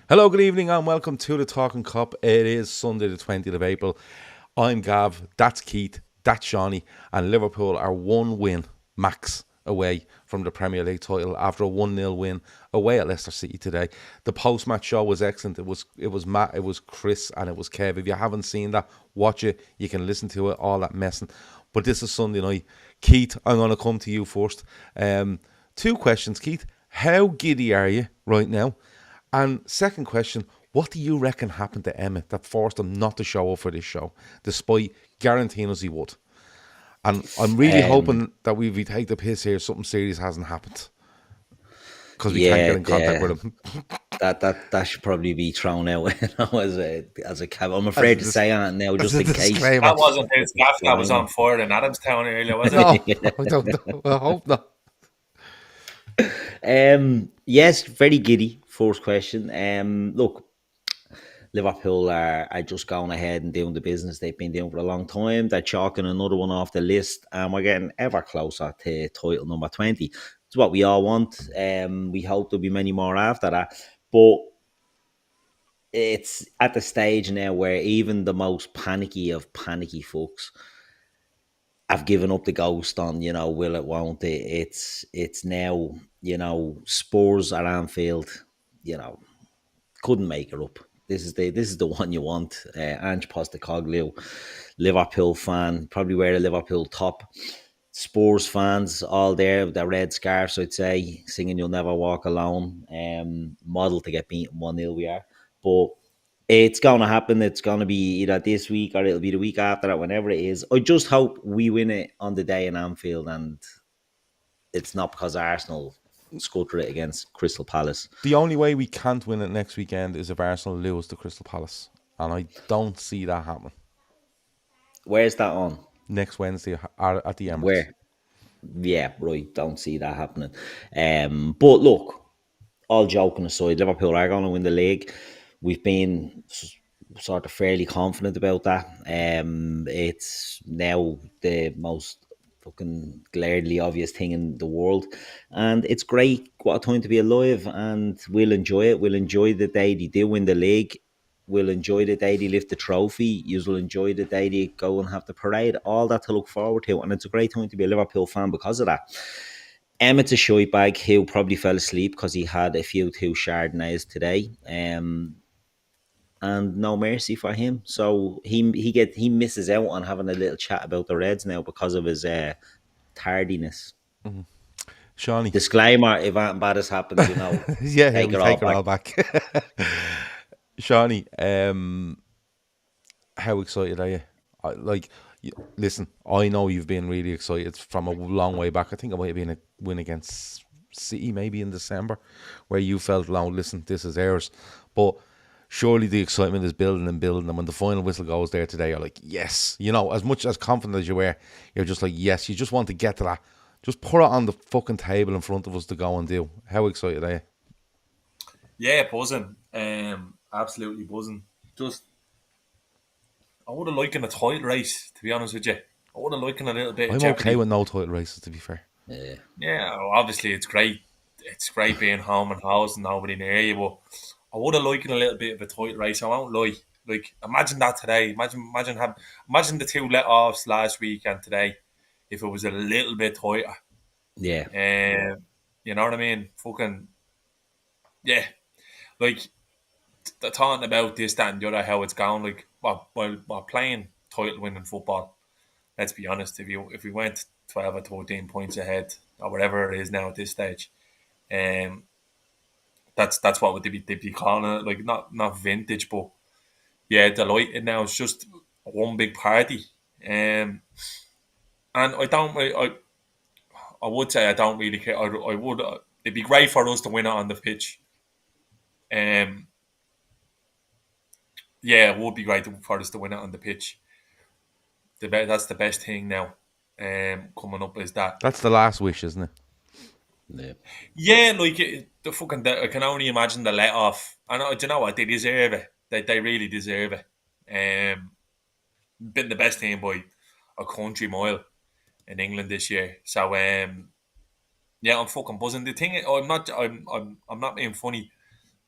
Hello, good evening, and welcome to the Talkin Kop. It is Sunday, the 20th of April. I'm Gav, that's Keith, that's Seany, and Liverpool are one win max away from the Premier League title after a 1-0 win away at Leicester City today. The post-match show was excellent. It was Matt, it was Chris, and it was Kev. If you haven't seen that, watch it. You can listen to it, all that messing. But this is Sunday night. Keith, I'm going to come to you first. Two questions, Keith. How giddy are you right now? And second question, what do you reckon happened to Emmet that forced him not to show up for this show, despite guaranteeing us he would? And I'm really Um, hoping that we take the piss here, something serious hasn't happened. Because we can't yeah, get in contact with him. that should probably be thrown out as a cab. I'm As afraid a, to say that now, as just a in case. disclaimer. That wasn't his gaff that was Disclaimer. on fire in Adamstown earlier, was it? No, I don't know. I hope not. Yes, very giddy. First question. Look, Liverpool are just going ahead and doing the business they've been doing for a long time. They're chalking another one off the list, and we're getting ever closer to title number 20. It's what we all want. We hope there'll be many more after that. But it's at the stage now where even the most panicky of panicky folks have given up the ghost on, will it, won't it? It's now, Spurs at Anfield, you know, couldn't make it up. This is the one you want. Ange Postecoglou, Liverpool fan, probably wear a Liverpool top. Spurs fans all there with their red scarves, I'd say, singing "You'll Never Walk Alone." Model to get beaten 1-0 we are, but it's going to happen. It's going to be either this week or it'll be the week after that, whenever it is. I just hope we win it on the day in Anfield, and it's not because Arsenal scutter it against Crystal Palace. The only way we can't win it next weekend is if Arsenal lose to Crystal Palace. And I don't see that happening. Where's that on? Next Wednesday at the Emirates. Where? Yeah, right. Don't see that happening. But look, all joking aside, Liverpool are going to win the league. We've been sort of fairly confident about that. It's now the most fucking glaringly obvious thing in the world, and it's great. What a time to be alive, and we'll enjoy it. We'll enjoy the day they do win the league. We'll enjoy the day they lift the trophy. You will enjoy the day they go and have the parade. All that to look forward to, and it's a great time to be a Liverpool fan because of that. Emmett's a shite bag who probably fell asleep because he had a few too Chardonnays today. And no mercy for him. So he misses out on having a little chat about the Reds now because of his tardiness. Shawnee. Disclaimer: if anything bad has happened, Yeah, take we it take it all all back. back. Shawnee, how excited are you? Listen, I know you've been really excited from a long way back. I think it might have been a win against City maybe in December where you felt, no, listen, this is ours. But surely the excitement is building and building, and when the final whistle goes there today, you're like, yes. As much as confident as you were, you're just like, yes, you just want to get to that. Just put it on the fucking table in front of us to go and do. How excited are you? Yeah, buzzing. Absolutely buzzing. Just, I would have liked a title race, to be honest with you. I would have liked a little bit of I'm okay jeopardy. with no title races, to be fair. Yeah, obviously it's great. It's great being home and house and nobody near you, but I would have liked a little bit of a title race. I won't lie. Like, imagine that today. Imagine the two let-offs last week and today. If it was a little bit tighter. Yeah, You know what I mean? Fucking, yeah. Like, the talking about this, that, and the other, how it's going. Like, while playing title winning football, let's be honest, if we went 12 or 13 points ahead, or whatever it is now at this stage, um, that's what they'd be calling it. Like, not vintage, but yeah, delighted now. It's just one big party. And I don't really, I would say I don't really care. I would, it'd be great for us to win it on the pitch. Um, yeah, it would be great for us to win it on the pitch. That's the best thing now. Coming up is that. That's the last wish, isn't it? yeah, Yeah, like I can only imagine the let off. And do you know what? They deserve it. They really deserve it. Been the best team by a country mile in England this year. So yeah, I'm fucking buzzing. The thing, I'm not being funny.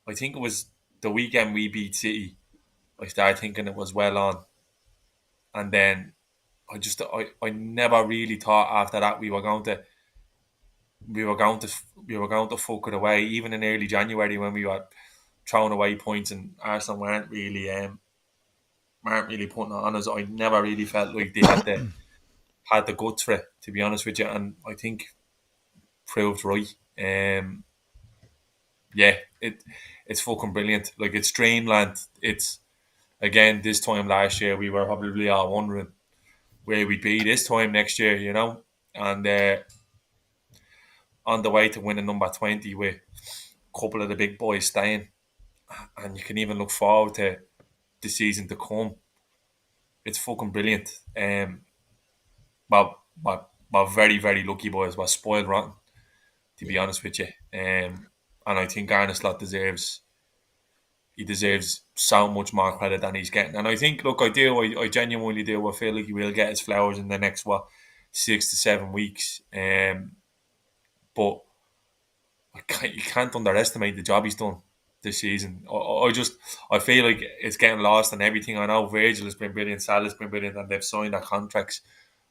I think it was the weekend we beat City, I started thinking it was well on, and then I never really thought after that we were going to fuck it away. Even in early January when we were throwing away points and Arsenal weren't really putting it on us, I never really felt like they had the guts for it, to be honest with you, and I think proved right. Yeah, it's fucking brilliant. Like, it's dreamland. It's, again, this time last year we were probably all wondering where we'd be this time next year, you know, and on the way to winning number 20 with a couple of the big boys staying, and you can even look forward to the season to come. It's fucking brilliant. We're very, very lucky, boys. We're spoiled rotten, to be honest with you. And I think Arne Slot deserves so much more credit than he's getting. And I think, look, I genuinely do. I feel like he will get his flowers in the next 6 to 7 weeks. But you can't underestimate the job he's done this season. I feel like it's getting lost in everything. I know Virgil has been brilliant, Salah's been brilliant, and they've signed their contracts.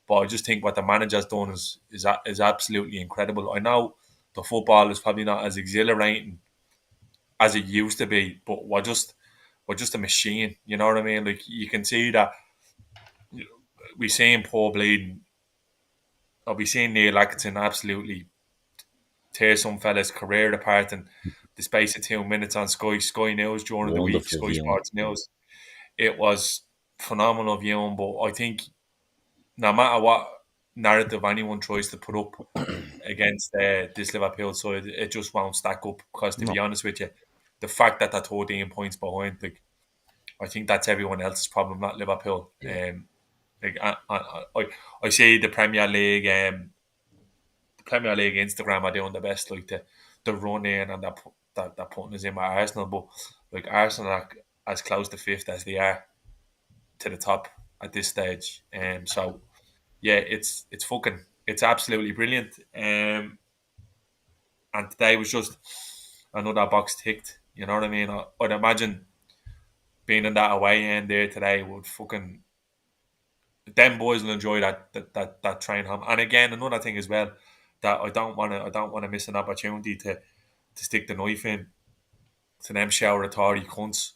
But I just think what the manager's done is absolutely incredible. I know the football is probably not as exhilarating as it used to be, but we're just a machine. You know what I mean? Like, you can see that we're seeing Paul bleeding. I'll be seeing Neil Atkinson absolutely tear some fella's career apart in the space of 2 minutes on Sky News during the week, Sky Sports News. It was phenomenal viewing, but I think no matter what narrative anyone tries to put up against this Liverpool side, it just won't stack up. Because, to be honest with you, the fact that they're 13 points behind, like, I think that's everyone else's problem, not Liverpool. I see the Premier League Instagram are doing the best, like the run in, and they're putting us in by Arsenal, but like, Arsenal are as close to fifth as they are to the top at this stage. So yeah, it's absolutely brilliant. And today was just another box ticked. You know what I mean? I'd imagine being in that away end there today would fucking, them boys will enjoy that train home. And again, another thing as well, that I don't want to miss an opportunity to stick the knife in to them shower authority cunts.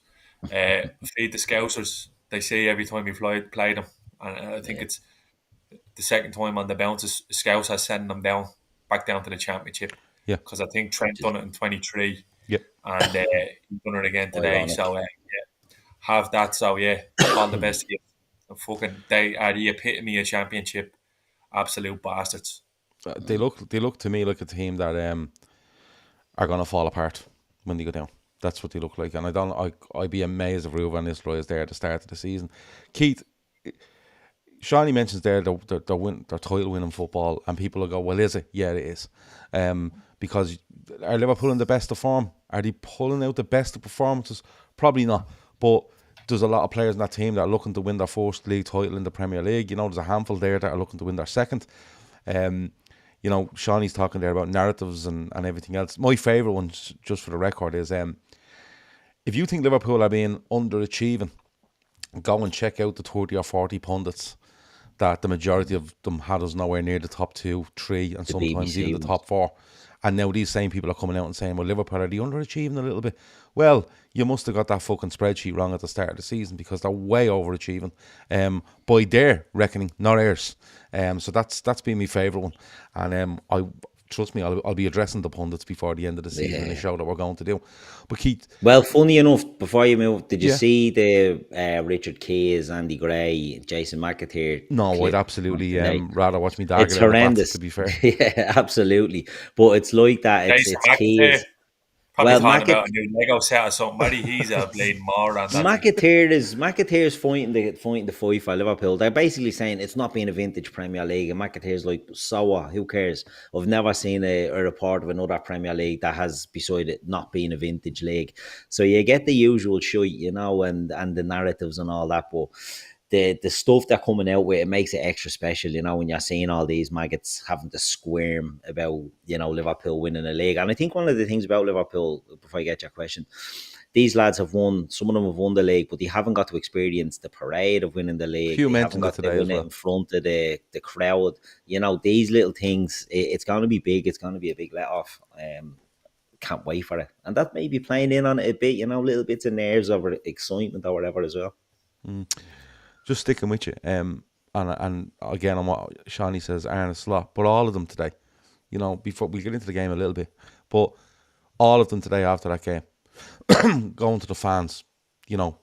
Feed the Scousers, they say every time we play them, and I think it's the second time on the bounce Scouts are sending them back down to the Championship. Yeah, because I think Trent done it in 23. Yeah, and he's done it again today. Ironic. So have that. So yeah, all the best to you. Fucking, they are the epitome of Championship absolute bastards. They look to me like a team that are gonna fall apart when they go down. That's what they look like, and I'd be amazed if Ruben Nistelrooy is there at the start of the season. Keith, Seany mentions there their title winning football, and people will go, well, is it? Yeah, it is. Because are Liverpool in the best of form? Are they pulling out the best of performances? Probably not. But there's a lot of players in that team that are looking to win their first league title in the Premier League. You know, there's a handful there that are looking to win their second. You know, Seany's talking there about narratives and everything else. My favourite one, just for the record, is if you think Liverpool are being underachieving, go and check out the 30 or 40 pundits that the majority of them had us nowhere near the top 2, 3, and sometimes even the top 4. And now these same people are coming out and saying, well, Liverpool, are they underachieving a little bit? Well, you must have got that fucking spreadsheet wrong at the start of the season, because they're way overachieving by their reckoning, not ours. So that's been my favourite one. And trust me, I'll be addressing the pundits before the end of the season in the show that we're going to do. But Keith... Well, funny enough, before you move, did you see the Richard Keys, Andy Gray, Jason McAteer? No, I'd absolutely rather watch me dad. It's horrendous, to be fair. Yeah, absolutely. But it's like that. It's Keys. Probably talking about a new Lego set or something. Maybe he's a blade more on that. McAteer's fighting the fight for Liverpool. They're basically saying it's not being a vintage Premier League, and McAteer's like, so what? Who cares? I've never seen a report of another Premier League that has, beside it, not being a vintage league. So you get the usual shite, you know, and the narratives and all that. But the stuff they're coming out with, it makes it extra special, you know, when you're seeing all these maggots having to squirm about, you know, Liverpool winning a league. And I think one of the things about Liverpool, before I get your question, these lads have won, some of them have won the league, but they haven't got to experience the parade of winning the league. Few They haven't mentioned it got to today win as it well. in front of the crowd. You know, these little things, it's going to be big. It's going to be a big let off. Can't wait for it. And that may be playing in on it a bit, you know, little bits of nerves over excitement or whatever as well. Just sticking with you. And again, on what Seany says, Arne Slot, but all of them today, you know, before we get into the game a little bit, but all of them today after that game, going to the fans, you know,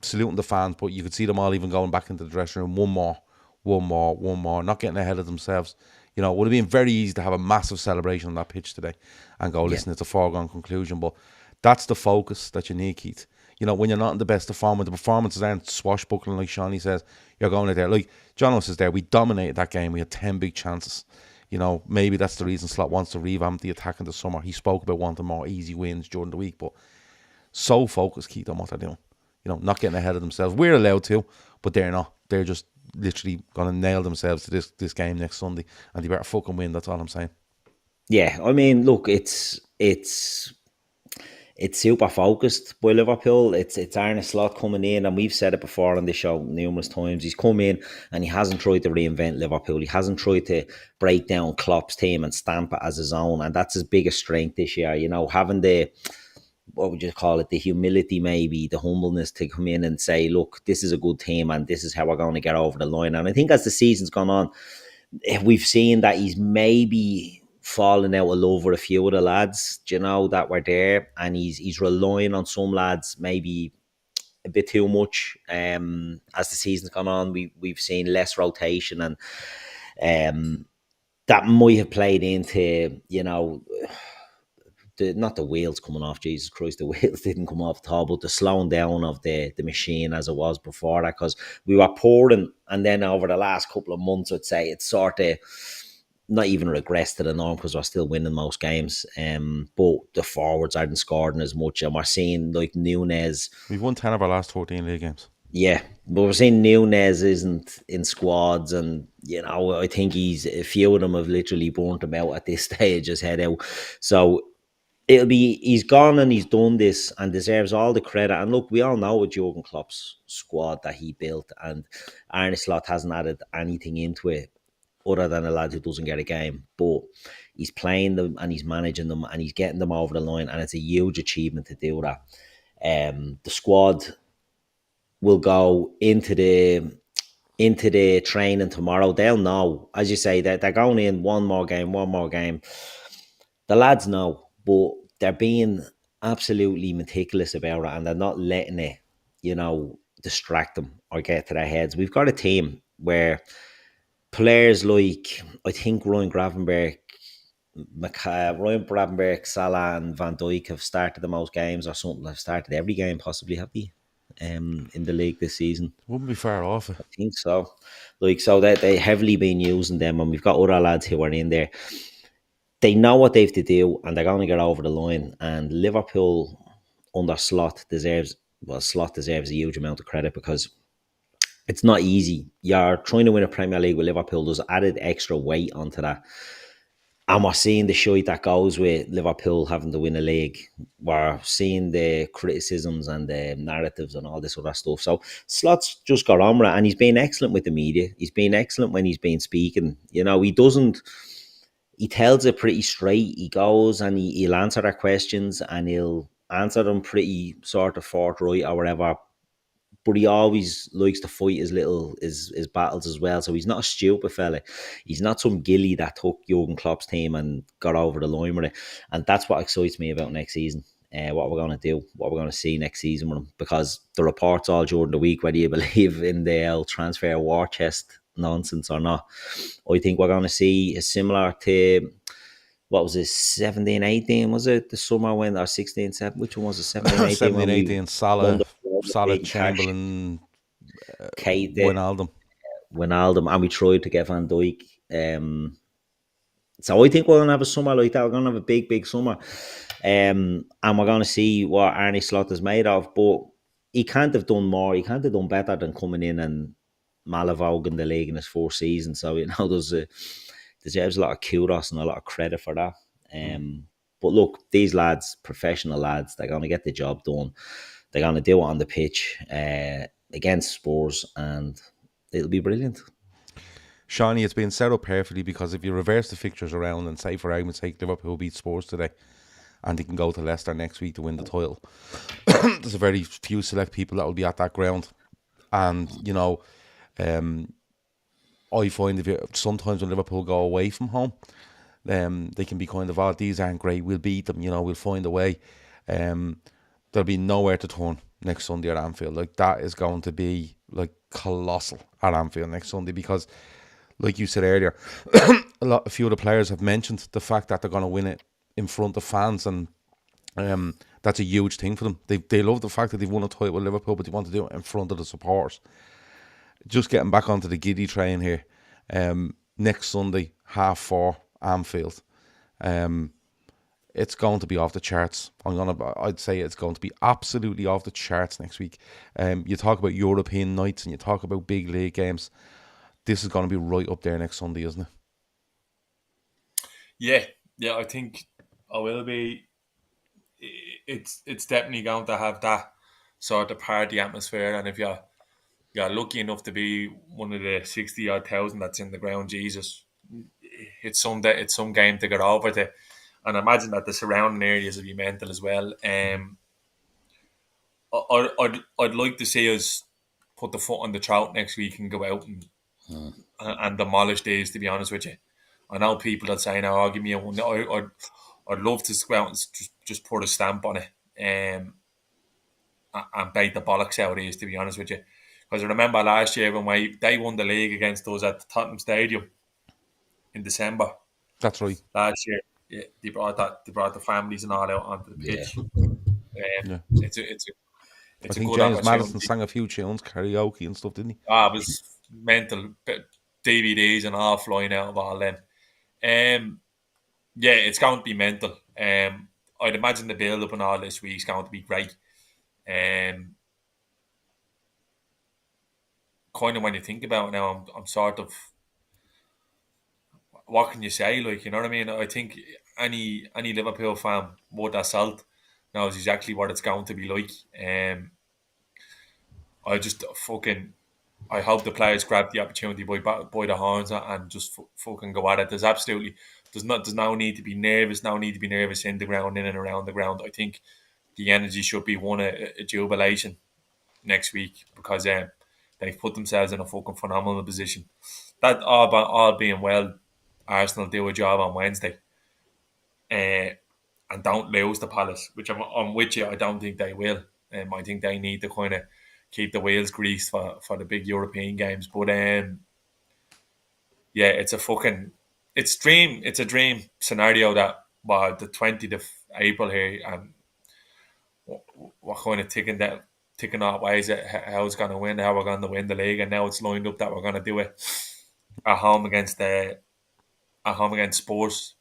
saluting the fans, but you could see them all even going back into the dressing room, one more, not getting ahead of themselves. You know, it would have been very easy to have a massive celebration on that pitch today and go, listen, it's a foregone conclusion. But that's the focus that you need, Keith. You know, when you're not in the best of form, when the performances aren't swashbuckling, like Seany says, you're going out there. Like John says there, we dominated that game. We had 10 big chances. You know, maybe that's the reason Slot wants to revamp the attack in the summer. He spoke about wanting more easy wins during the week, but so focused, Keith, on what they're doing. You know, not getting ahead of themselves. We're allowed to, but they're not. They're just literally going to nail themselves to this game next Sunday, and they better fucking win. That's all I'm saying. Yeah, I mean, look, it's super focused by Liverpool. It's Arne Slot coming in, and we've said it before on this show numerous times. He's come in and he hasn't tried to reinvent Liverpool. He hasn't tried to break down Klopp's team and stamp it as his own, and that's his biggest strength this year. You know, having the, what would you call it, the humility, maybe the humbleness to come in and say, look, this is a good team and this is how we're going to get over the line. And I think as the season's gone on, we've seen that he's maybe falling out of love with a few of the lads, you know, that were there, and he's relying on some lads maybe a bit too much. As the season's gone on, we've seen less rotation, and that might have played into, you know, not the wheels coming off, Jesus Christ, the wheels didn't come off at all, but the slowing down of the machine as it was before that, because we were pouring, and then over the last couple of months, I'd say it's sort of not even regressed to the norm because we're still winning most games. But the forwards aren't scoring as much, and we're seeing like Nunes. We've won 10 of our last 14 league games. Yeah, but we're seeing Nunes isn't in squads, and you know, I think a few of them have literally burnt him out at this stage, his head out. So he's gone and he's done this and deserves all the credit. And look, we all know with Jurgen Klopp's squad that he built, and Arne Slot hasn't added anything into it other than a lad who doesn't get a game. But he's playing them and he's managing them and he's getting them over the line, and it's a huge achievement to do that. The squad will go into the training tomorrow. They'll know, as you say, that they're going in one more game. The lads know, but they're being absolutely meticulous about it, and they're not letting it, you know, distract them or get to their heads. We've got a team where players like, I think Ryan Gravenberch, Salah and Van Dijk have started the most games, or something. Have started every game, possibly, have they? In the league this season. Wouldn't be far off. I think so. Like, so that they heavily been using them, and we've got other lads who are in there. They know what they have to do, and they're going to get over the line. And Liverpool under Slot deserves a huge amount of credit, because it's not easy. You're trying to win a Premier League with Liverpool. There's added extra weight onto that. And we're seeing the shite that goes with Liverpool having to win a league. We're seeing the criticisms and the narratives and all this other stuff. So Slot's just got on with it, and he's been excellent with the media. He's been excellent when he's been speaking. You know, he tells it pretty straight. He goes and he'll answer their questions, and he'll answer them pretty sort of forthright or whatever. But he always likes to fight his battles as well. So he's not a stupid fella. He's not some gilly that took Jurgen Klopp's team and got over the line with it. And that's what excites me about next season. What we're going to do, what we're going to see next season with him. Because the reports all during the week, whether you believe in the transfer war chest nonsense or not, I think we're going to see a similar to, what was it, 17, 18, was it the summer when, or 16, 17, which one was it, 17, 18? 17, 18, Salah, Chamberlain, Wijnaldum, and we tried to get Van Dijk. So I think we're going to have a summer like that. We're going to have a big summer. And we're going to see what Arne Slot is made of. But he can't have done more. He can't have done better than coming in and Malavog in the league in his 4th season. So, there's deserves a lot of kudos and a lot of credit for that. But look, these lads, professional lads, they're going to get the job done. They're going to do it on the pitch against Spurs, and it'll be brilliant. Seany, it's been set up perfectly, because if you reverse the fixtures around and say, for argument's sake, Liverpool beat Spurs today and they can go to Leicester next week to win the title, there's a very few select people that will be at that ground. And, I find sometimes when Liverpool go away from home, they can be kind of, oh, these aren't great, we'll beat them, we'll find a way. There'll be nowhere to turn next Sunday at Anfield. Like, that is going to be like colossal at Anfield next Sunday, because, like you said earlier, a few of the players have mentioned the fact that they're going to win it in front of fans, and that's a huge thing for them. They love the fact that they've won a title with Liverpool, but they want to do it in front of the supporters. Just getting back onto the giddy train here. Next Sunday, 4:30, Anfield. It's going to be off the charts. I'd say it's going to be absolutely off the charts next week. You talk about European nights and you talk about big league games. This is going to be right up there next Sunday, isn't it? Yeah, I think I will be. It's definitely going to have that sort of party atmosphere, and if you're lucky enough to be one of the 60-odd thousand that's in the ground, Jesus, it's some game to get over to. And I imagine that the surrounding areas will be mental as well. I'd like to see us put the foot on the throat next week and go out and demolish these, to be honest with you. I know people that say, no, I'll give me a one. I'd love to go out and just put a stamp on it and bait the bollocks out of these, to be honest with you. Because I remember last year when they won the league against us at Tottenham Stadium in December. That's right. Last year. Yeah, they brought the families and all out onto the pitch. It's I think James Madison sang a few tunes, karaoke and stuff, didn't he? It was mental. DVDs and all flying out of all them. It's going to be mental. I'd imagine the build up and all this week is going to be great. Kind of when you think about it now, I'm sort of, what can you say? Like, you know what I mean? I think any Liverpool fan worth their salt knows exactly what it's going to be like. I hope the players grab the opportunity by the horns and just fucking go at it. There's no need to be nervous. No need to be nervous in the ground, in and around the ground. I think the energy should be one a jubilation next week, because they've put themselves in a fucking phenomenal position. That all being well, Arsenal do a job on Wednesday and don't lose the Palace, which I'm with you. I don't think they will. I think they need to kind of keep the wheels greased for the big European games. But it's a dream scenario that by the 20th of April here, we're kind of ticking out ways at how it's going to win, how we're going to win the league, and now it's lined up that we're going to do it at home against Spurs.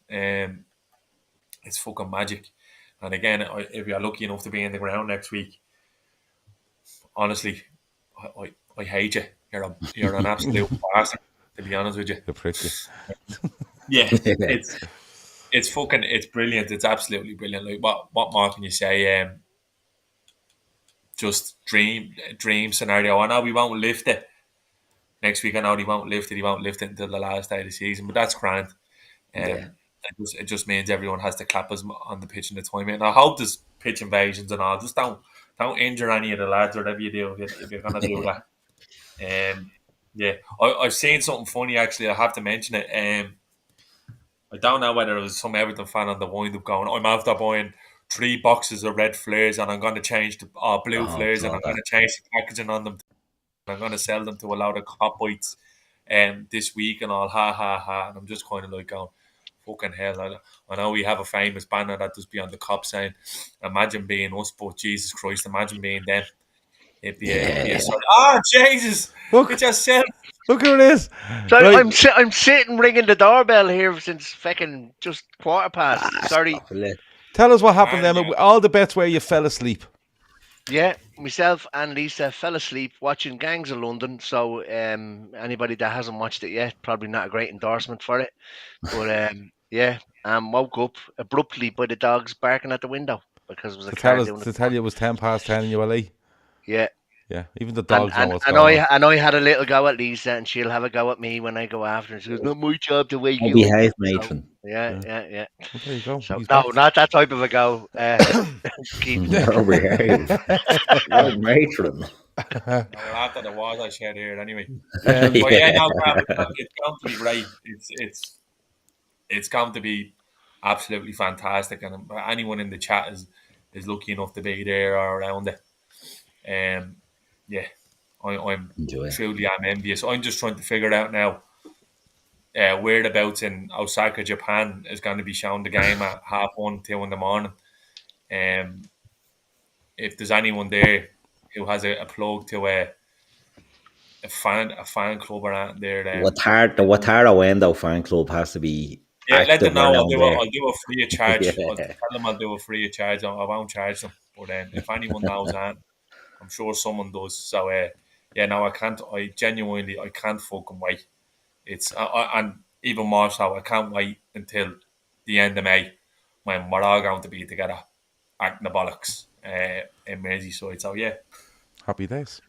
It's fucking magic. And again, if you're lucky enough to be in the ground next week, honestly, I hate you. You're an absolute bastard, to be honest with you. You're pretty. Yeah, it's brilliant. It's absolutely brilliant. Like, what more can you say? Just dream scenario. I know we won't lift it next week. I know he won't lift it. He won't lift it until the last day of the season. But that's grand. It just means everyone has to clap us on the pitch in the time. And I hope there's pitch invasions and all. Just don't injure any of the lads or whatever you do if you're gonna do that. I've seen something funny actually. I have to mention it. I don't know whether it was some Everton fan on the wind up going, I'm after buying 3 boxes of red flares and I'm going to change the blue flares and I'm going to change the packaging on them. I'm going to sell them to a lot of cop bites this week and all, ha. And I'm just kind of like going, fucking hell. I know we have a famous banner that does be on the cop saying, imagine being us, but Jesus Christ, imagine being them. It'd be a sort of, Jesus! Look at yourself! Look who it is. So right. I'm sitting ringing the doorbell here since fucking just 15:15. Sorry. Tell us what happened then. All the bets where you fell asleep. Yeah, myself and Lisa fell asleep watching Gangs of London. So anybody that hasn't watched it yet, probably not a great endorsement for it. But yeah, woke up abruptly by the dogs barking at the window because it was a car doing To it. tell you it was 10 past 10 and you were late. Yeah, Yeah, even the and dogs know and what's and going on. I had a little go at Lisa, and she'll have a go at me when I go after. And she goes, "Not my job to wake I'll you up." behave, So matron. yeah, Yeah. yeah, yeah. Well, there you go. So He's no, back. not that type of a go, Keith. I'll behave. Well, matron. No, we're after the walls I shared here anyway. Um, But yeah, Yeah. no, Gav, it's going to be great. It's going to be absolutely fantastic, and anyone in the chat is lucky enough to be there or around it. Yeah, I'm Enjoy it. truly am envious. I'm just trying to figure out now whereabouts in Osaka, Japan is going to be shown the game at 1:30, 2 in the morning. If there's anyone there who has a plug to a fan club around there, The Watara Endo fan club has to be yeah, let them active know. around there. I'll do a free of charge. I'll Yeah. tell them I'll do a free of charge. I won't charge them. But if anyone knows that, I'm sure someone does. So yeah, no, I can't. I genuinely, I can't fucking wait. And even more so, I can't wait until the end of May when we're all going to be together acting the bollocks in Merseyside. So yeah, Happy days.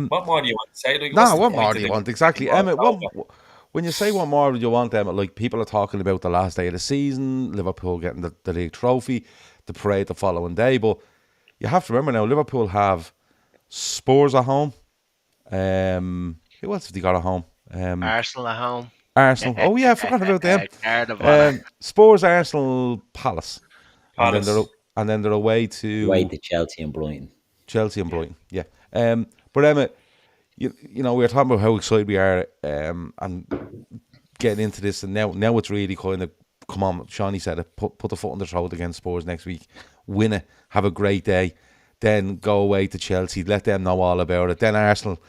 what more do you want to say? Like, what's Nah, the what point more of do you the want? Exactly. more Emmet, over? when you say what more do you want, Emmet, like people are talking about the last day of the season, Liverpool getting the league trophy, the parade the following day, but you have to remember now, Liverpool have Spurs at home. Who else have they got at home? Arsenal at home. Arsenal. Oh yeah, I forgot about them. Guard of honour. Spurs, Arsenal, Palace, and Palace. then they're away Away to to Chelsea and Brighton. Chelsea and Brighton. Yeah. But Emmet, you know, we were talking about how excited we are, and getting into this, and now it's really kind of come on. Seany said it. Put the foot on the throat against Spurs next week. Win it. Have a great day. Then go away to Chelsea. Let them know all about it. Then Arsenal,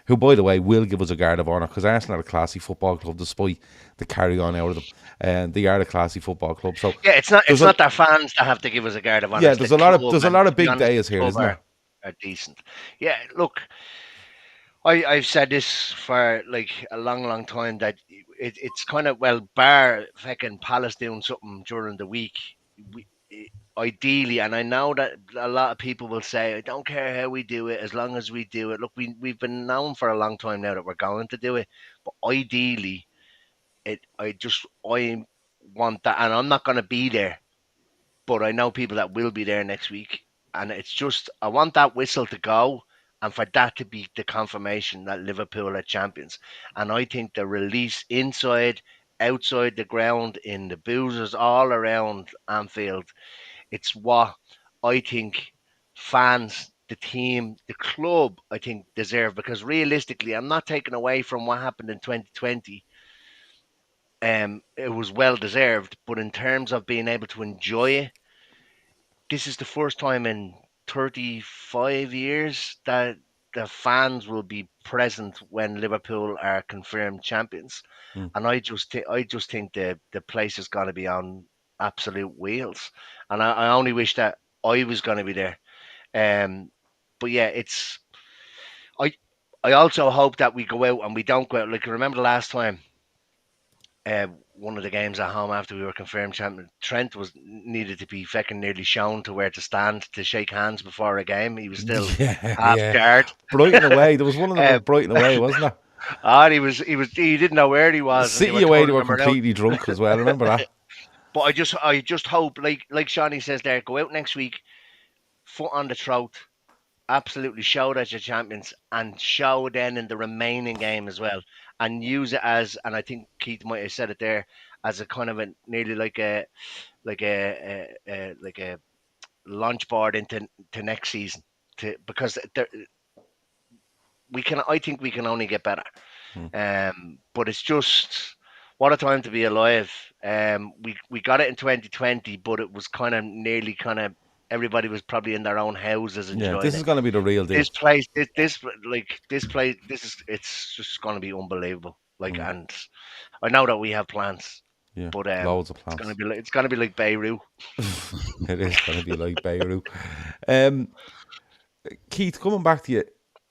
who by the way will give us a guard of honour because Arsenal are a classy football club despite the carry on out of them. And they are a classy football club. So Yeah, it's not there's not their fans that have to give us a guard of honour. yeah, It's the club, there's a and lot to of be big honest, days the here, club isn't there? are decent. Yeah, look, I've said this for like a long time that it's kind of, well, bar fucking Palace doing something during the week. We, ideally, and I know that a lot of people will say, I don't care how we do it as long as we do it. Look, we've been known for a long time now that we're going to do it, but ideally, I want that, and I'm not going to be there, but I know people that will be there next week, and it's just I want that whistle to go, and for that to be the confirmation that Liverpool are champions. And I think the release inside, outside the ground, in the boozers all around Anfield, it's what I think fans, the team, the club, I think deserve, because realistically, I'm not taking away from what happened in 2020. It was well deserved, but in terms of being able to enjoy it, this is the first time in 35 years that the fans will be present when Liverpool are confirmed champions. Mm. And I just think the place is going to be on absolute wheels. And I only wish that I was going to be there. Um, but yeah, I I also hope that we go out and we don't go out. Like, remember the last time, one of the games at home after we were confirmed champion, Trent was needed to be fucking nearly shown to where to stand to shake hands before a game. He was still Yeah, half yeah. guard. Brighton away. There was one of them was Um, Brighton away, wasn't there? and he didn't know where he was, and they were City away, they turning were him around. completely drunk as well. Remember that? But I just hope, like Shawnee says there, go out next week, foot on the throat, absolutely show that you're champions, and show then in the remaining game as well, and use it as, and I think Keith might have said it there, as a kind of a nearly like a launch board into to next season, because I think we can only get better. Hmm. But it's just what a time to be alive. We got it in 2020, but it was kind of nearly kind of everybody was probably in their own houses Yeah, enjoying this is it. going to be the real deal. This place, this place, it's just going to be unbelievable. Like, Mm. and I know that we have plans, Yeah, but loads of it's plans. gonna be like Beirut. It is going to be like Beirut. Um, Keith, coming back to you,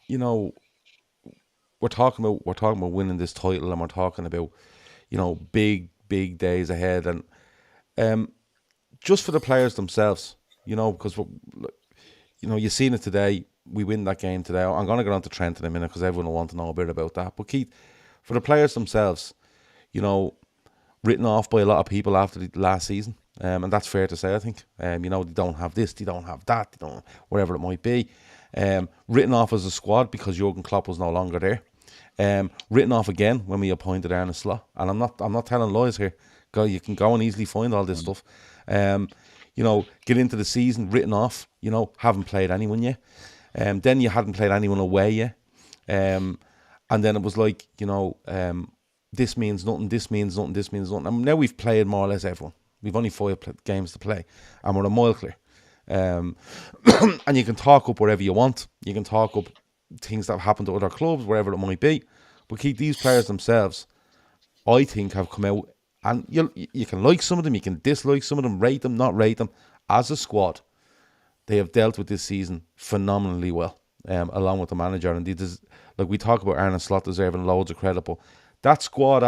you know, we're talking about winning this title, and we're talking about, you know, big days ahead, and just for the players themselves, you know, because you know, you've seen it today. We win that game today. I'm going to get on to Trent in a minute because everyone will want to know a bit about that. But Keith, for the players themselves, you know, written off by a lot of people after the last season, and that's fair to say, I think. You know, they don't have this, they don't have that, they don't, whatever it might be. Written off as a squad because Jurgen Klopp was no longer there. Written off again when we appointed Arne Slot, and I'm not telling lies here. You can go and easily find all this stuff. You know, get into the season written off. You know, haven't played anyone yet. Then you hadn't played anyone away yet. And then it was like, you know, this means nothing, this means nothing, this means nothing. And now we've played more or less everyone. We've only 5 games to play, and we're a mile clear. And you can talk up wherever you want. You can talk up things that have happened to other clubs, wherever it might be. But keep these players themselves, I think, have come out, and you can like some of them, you can dislike some of them, rate them, not rate them. As a squad, they have dealt with this season phenomenally well, along with the manager. And like we talk about Arne Slot deserving loads of credit, but that squad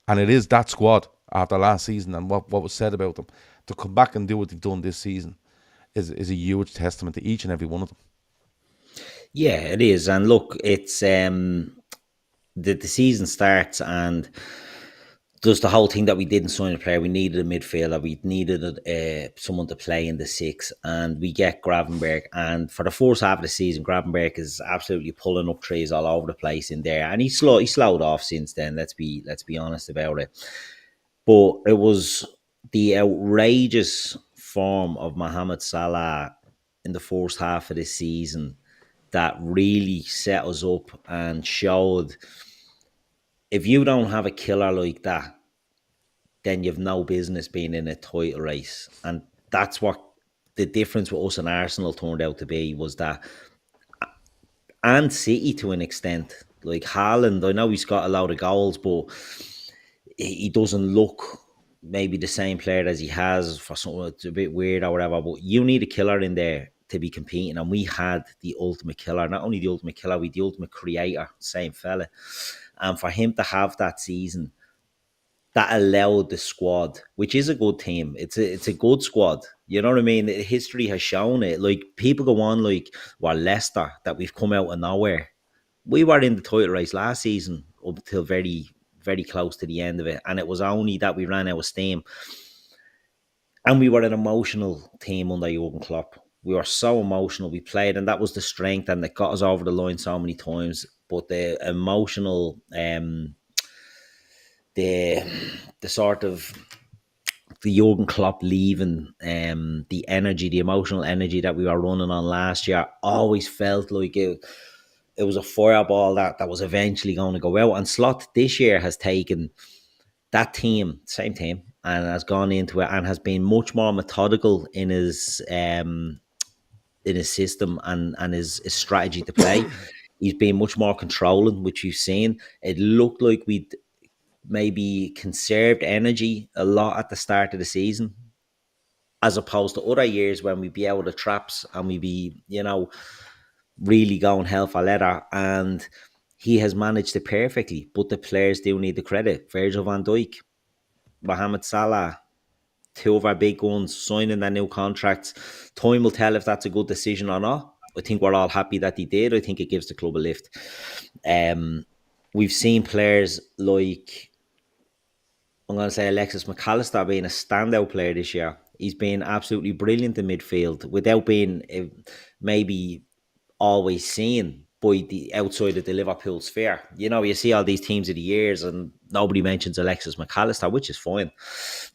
and it is that squad after last season and what was said about them, to come back and do what they've done this season is a huge testament to each and every one of them. Yeah, it is. And look, it's the season starts, and there's the whole thing that we didn't sign a player. We needed a midfielder. We needed someone to play in the 6, and we get Gravenberg. And for the first half of the season, Gravenberg is absolutely pulling up trees all over the place in there. And he slowed off since then. Let's be honest about it. But it was the outrageous form of Mohamed Salah in the first half of the season that really set us up and showed, if you don't have a killer like that, then you've no business being in a title race. And that's what the difference with us and Arsenal turned out to be, was that, and City to an extent, like Haaland, I know he's got a lot of goals, but he doesn't look maybe the same player as he has. For something, it's a bit weird or whatever, but you need a killer in there to be competing, and we had the ultimate killer. Not only the ultimate killer, we the ultimate creator, same fella. And for him to have that season, that allowed the squad, which is a good team, it's a good squad, you know what I mean? History has shown it. Like, people go on like, well, Leicester, that we've come out of nowhere. We were in the title race last season up until very, very close to the end of it, and it was only that we ran out of steam. And we were an emotional team under Jurgen Klopp. We were so emotional. We played, and that was the strength, and it got us over the line so many times. But the emotional, the sort of the Jurgen Klopp leaving, the energy, the emotional energy that we were running on last year, always felt like it was a fireball that was eventually going to go out. And Slot this year has taken that team, same team, and has gone into it and has been much more methodical in his system and his strategy to play. He's been much more controlling, which you've seen. It looked like we'd maybe conserved energy a lot at the start of the season, as opposed to other years when we'd be out of the traps and we'd be, you know, really going hell for leather. And he has managed it perfectly. But the players do need the credit. Virgil van Dijk, Mohamed Salah, 2 of our big guns signing their new contracts. Time will tell if that's a good decision or not. I think we're all happy that he did. I think it gives the club a lift. We've seen players like, I'm going to say, Alexis McAllister being a standout player this year. He's been absolutely brilliant in midfield without being maybe always seen by the outside of the Liverpool sphere. You know, you see all these teams of the years and nobody mentions Alexis McAllister, which is fine.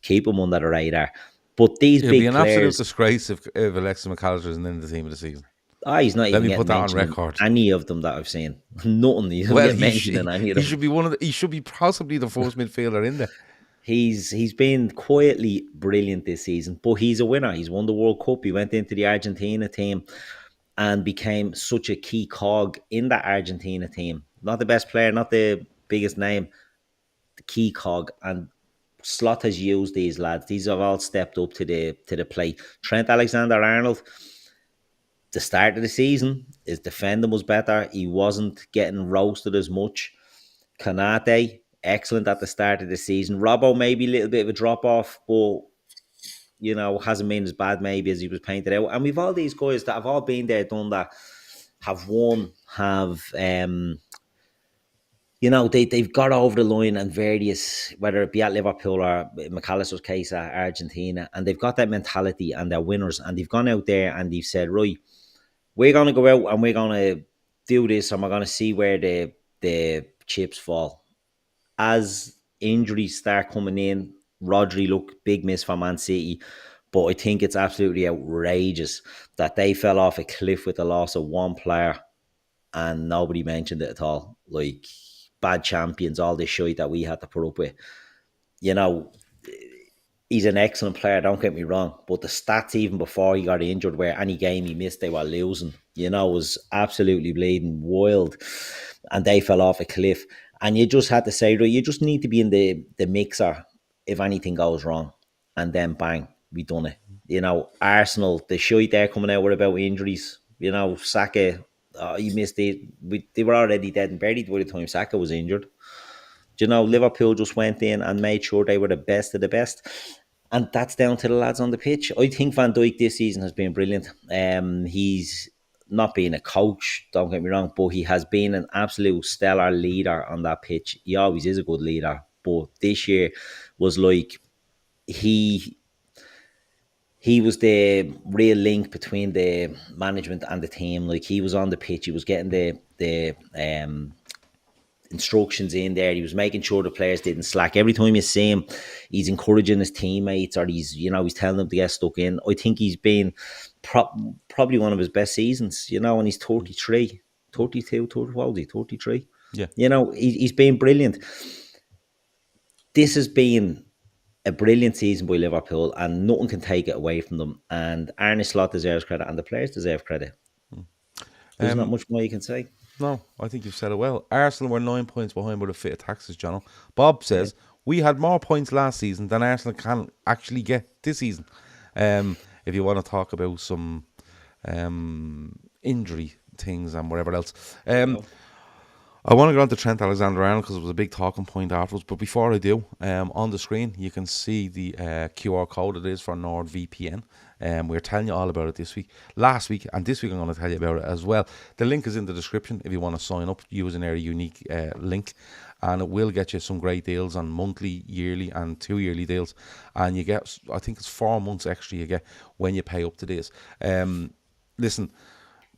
Keep him under the radar. But these It'd big be an players, absolute disgrace if Alexis McAllister isn't in the team of the season. he's not Let even me put getting that on mentioned record. in any of them that I've seen. Nothing. He's not Well, getting mentioned in any of them. he should be he should be possibly the first midfielder in there. He's been quietly brilliant this season, but he's a winner. He's won the World Cup. He went into the Argentina team and became such a key cog in that Argentina team. Not the best player, not the biggest name, the key cog. And Slot has used these lads. These have all stepped up to the plate. Trent Alexander-Arnold, the start of the season, his defending was better. He wasn't getting roasted as much. Kanate, excellent at the start of the season. Robbo, maybe a little bit of a drop off, but hasn't been as bad maybe as he was painted out. And we've all these guys that have all been there, done that, have won, have they've got over the line and various, whether it be at Liverpool or McAllister's case at Argentina, and they've got that mentality and they're winners, and they've gone out there and they've said, right, we're going to go out and we're going to do this, and we're going to see where the chips fall. As injuries start coming in, Rodri, look, big miss for Man City, but I think it's absolutely outrageous that they fell off a cliff with the loss of one player and nobody mentioned it at all. Like, bad champions, all this shit that we had to put up with. He's an excellent player, don't get me wrong, but the stats even before he got injured, where any game he missed, they were losing, was absolutely bleeding wild. And they fell off a cliff. And you just had to say, right, you just need to be in the mixer if anything goes wrong. And then bang, we done it. Arsenal, the shite they're coming out with about injuries. Saka, he missed it. They were already dead and buried by the time Saka was injured. Liverpool just went in and made sure they were the best of the best. And that's down to the lads on the pitch. I think Van Dijk this season has been brilliant. He's not being a coach, don't get me wrong, but he has been an absolute stellar leader on that pitch. He always is a good leader. But this year was like he was the real link between the management and the team. Like, he was on the pitch. He was getting the instructions in there. He was making sure the players didn't slack. Every time you see him, he's encouraging his teammates, or he's telling them to get stuck in. I think he's been probably one of his best seasons, and he's 33, 32, 33. Yeah. He's been brilliant. This has been a brilliant season by Liverpool, and nothing can take it away from them. And Arne Slot deserves credit, and the players deserve credit. There's not much more you can say. No, I think you've said it well. Arsenal were 9 points behind with a fit of taxes, John. Bob says, we had more points last season than Arsenal can actually get this season. If you want to talk about some injury things and whatever else. I want to go on to Trent Alexander-Arnold because it was a big talking point afterwards. But before I do, on the screen, you can see the QR code it is for NordVPN. We're telling you all about it last week, and this week I'm going to tell you about it as well. The link is in the description if you want to sign up using our unique link, and it will get you some great deals on monthly, yearly and 2 yearly deals, and you get, I think it's 4 months extra you get when you pay up to this. Listen,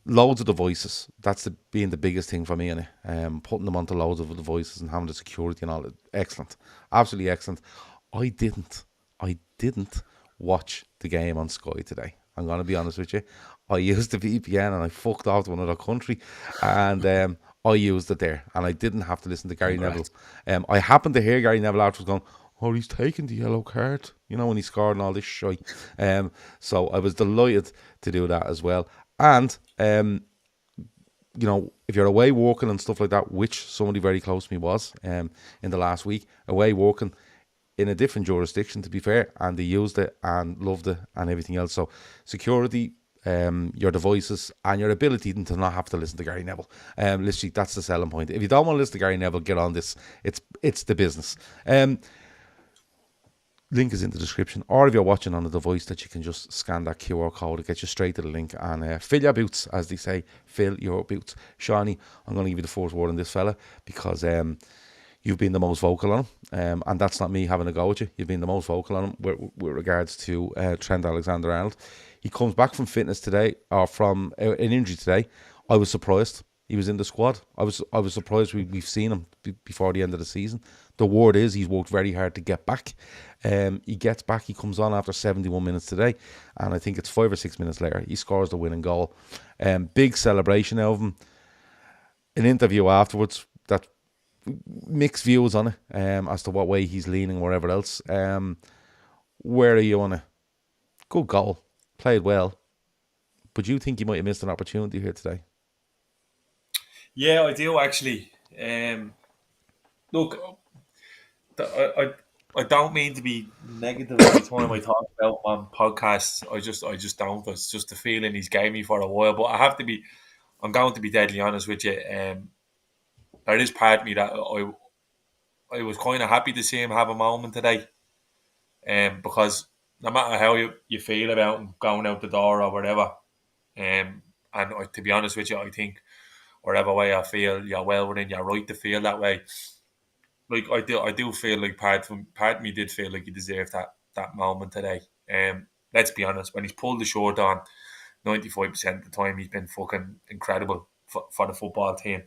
loads of devices, that's being the biggest thing for me, innit? Putting them onto loads of devices and having the security and all, excellent, absolutely excellent. I didn't watch the game on Sky today. I'm going to be honest with you. I used the VPN and I fucked off to another country, and I used it there, and I didn't have to listen to Gary Neville. I happened to hear Gary Neville afterwards going, oh, he's taking the yellow card, when he scored and all this shit. So I was delighted to do that as well. And, if you're away working and stuff like that, which somebody very close to me was in the last week, away working in a different jurisdiction, to be fair, and they used it and loved it and everything else. So security, your devices, and your ability to not have to listen to Gary Neville. Literally, that's the selling point. If you don't want to listen to Gary Neville, get on this. It's the business. Link is in the description, or if you're watching on a device that you can just scan that QR code, it gets you straight to the link, and fill your boots, as they say, fill your boots. Seany, I'm going to give you the first word on this fella, because you've been the most vocal on him, and that's not me having a go at you. You've been the most vocal on him with regards to Trent Alexander-Arnold. He comes back from fitness today, or from an injury today. I was surprised he was in the squad. I was surprised we've seen him before the end of the season. The word is he's worked very hard to get back. He gets back. He comes on after 71 minutes today, and I think it's 5 or 6 minutes later he scores the winning goal. Big celebration of him. An interview afterwards that mixed views on it as to what way he's leaning, whatever else. Where are you on it? Good goal, played well, but do you think you might have missed an opportunity here today? Yeah, I do actually. Look, I don't mean to be negative every time I talk about him on podcasts. I just don't. It's just the feeling he's gave me for a while. But I'm going to be deadly honest with you. There is part of me that I was kind of happy to see him have a moment today. Because no matter how you feel about him going out the door or whatever, to be honest with you, I think whatever way I feel, you're well within your right to feel that way. Like I do feel like part of me did feel like he deserved that moment today. Let's be honest, when he's pulled the short on, 95% of the time he's been fucking incredible for the football team.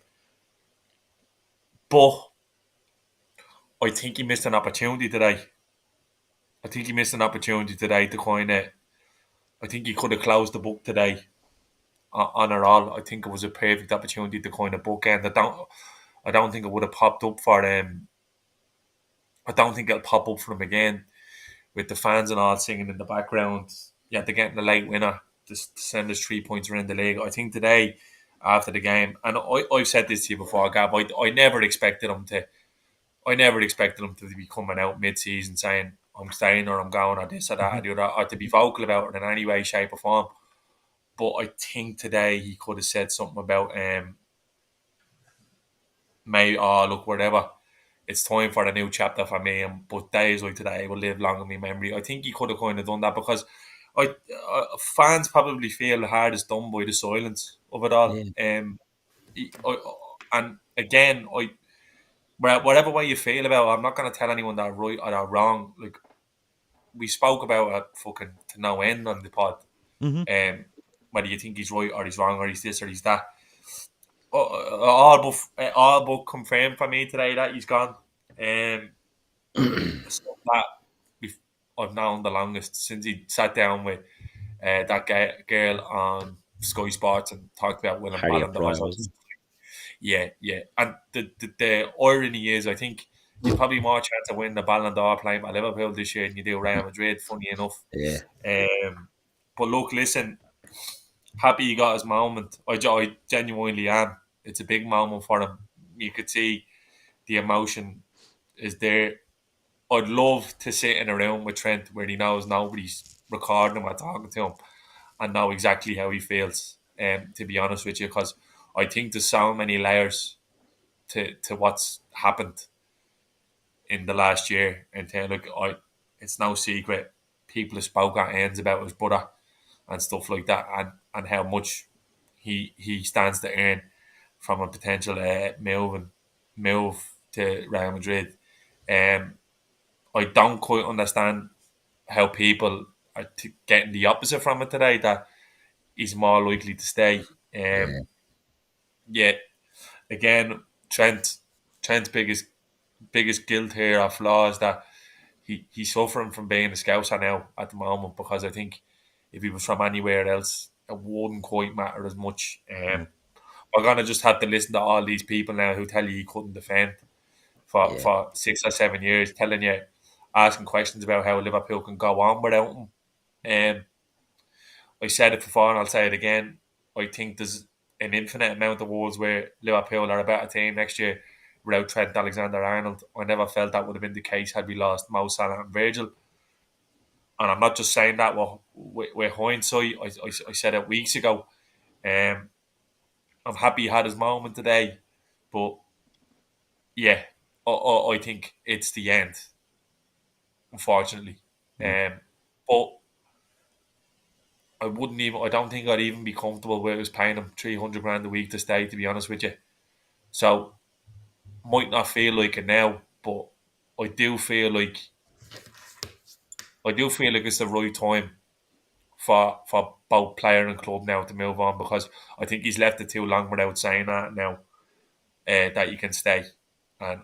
But I think he missed an opportunity today. I think he missed an opportunity today to kind of. I think he could have closed the book today on it all. I think it was a perfect opportunity to kind of bookend. I don't think it would have popped up for them. I don't think it'll pop up for him again with the fans and all singing in the background. Yeah, they're getting a late winner to send us 3 points around the league. I think today, after the game, and I've said this to you before, Gav, I never expected him to. I never expected him to be coming out mid-season saying I'm staying or I'm going or this or that or the other, or to be vocal about it in any way, shape or form. But I think today he could have said something about maybe look, whatever. It's time for a new chapter for me, but days like today will live long in my memory. I think he could have kind of done that because fans probably feel hard as done by the silence of it all. Yeah. And again, whatever way you feel about it, I'm not going to tell anyone they're right or they're wrong. Like we spoke about it fucking to no end on the pod. Whether you think he's right or he's wrong or he's this or he's that. All but confirmed for me today that he's gone. So that I've known the longest since he sat down with that girl on Sky Sports and talked about winning Ballon d'Or. Yeah. And the irony is, I think you've probably more chance of winning the Ballon d'Or playing by Liverpool this year than you do Real Madrid, funny enough. Yeah. But look, listen, happy he got his moment. I genuinely am. It's a big moment for him. You could see the emotion is there. I'd love to sit in a room with Trent where he knows nobody's recording him or talking to him and know exactly how he feels, to be honest with you, because I think there's so many layers to what's happened in the last year. And it's no secret people have spoke at ends about his brother and stuff like that, and how much he stands to earn from a potential move to Real Madrid. I don't quite understand how people are getting the opposite from it today, that he's more likely to stay. Yeah, again, Trent's biggest guilt here or flaw is that he's suffering from being a Scouser now at the moment, because I think if he was from anywhere else, it wouldn't quite matter as much. We're going to just have to listen to all these people now who tell you he couldn't defend for 6 or 7 years, telling you, asking questions about how Liverpool can go on without him. I said it before and I'll say it again. I think there's an infinite amount of worlds where Liverpool are a better team next year without Trent Alexander-Arnold. I never felt that would have been the case had we lost Mo Salah and Virgil. And I'm not just saying that with hindsight. I said it weeks ago. I'm happy he had his moment today. But yeah, I think it's the end, unfortunately. But I don't think I'd even be comfortable with us paying him 300 grand a week to stay, to be honest with you. So, might not feel like it now, but I do feel like it's the right time for both player and club now to move on, because I think he's left it too long without saying that now, that he can stay. And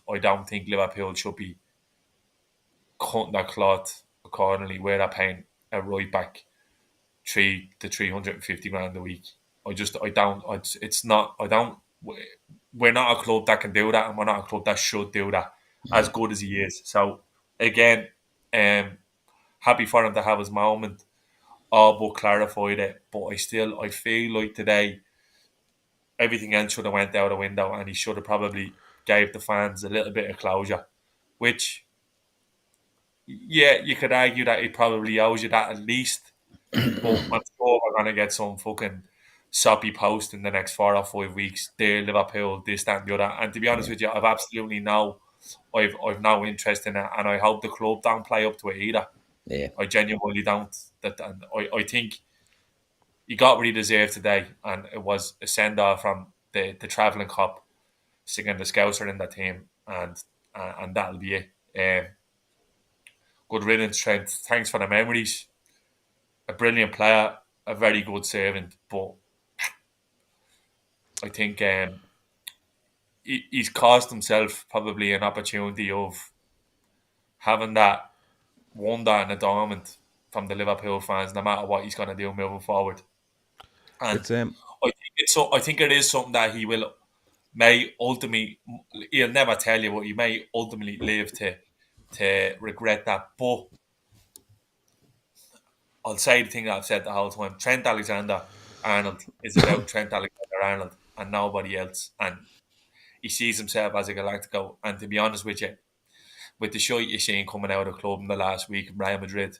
I don't think Liverpool should be cutting their cloth accordingly where they're paying a right back 3 to 350 grand a week. We're not a club that can do that, and we're not a club that should do that as good as he is. So again, happy for him to have his moment, all but clarified it. But I feel like today everything else should have went out the window, and he should have probably gave the fans a little bit of closure, which yeah, you could argue that he probably owes you that at least. But I'm sure we're going to get some fucking soppy post in the next 4 or 5 weeks. There, Liverpool, this, that, and the other. And to be honest with you, I've no interest in it, and I hope the club don't play up to it either. Yeah. I genuinely don't. And I think he got what he deserved today, and it was a send off from the travelling cop singing the Scouser in that team, and that'll be it. Good riddance, Trent. Thanks for the memories. A brilliant player, a very good servant, but I think he's caused himself probably an opportunity of having that wonder and adornment from the Liverpool fans, no matter what he's going to do moving forward. And It's I think it is something that may ultimately, he'll never tell you, but he may ultimately live to regret that. But I'll say the thing that I've said the whole time: Trent Alexander-Arnold is about Trent Alexander-Arnold and nobody else, and he sees himself as a Galactico. And to be honest with you, with the shit you're seeing coming out of the club in the last week in Real Madrid,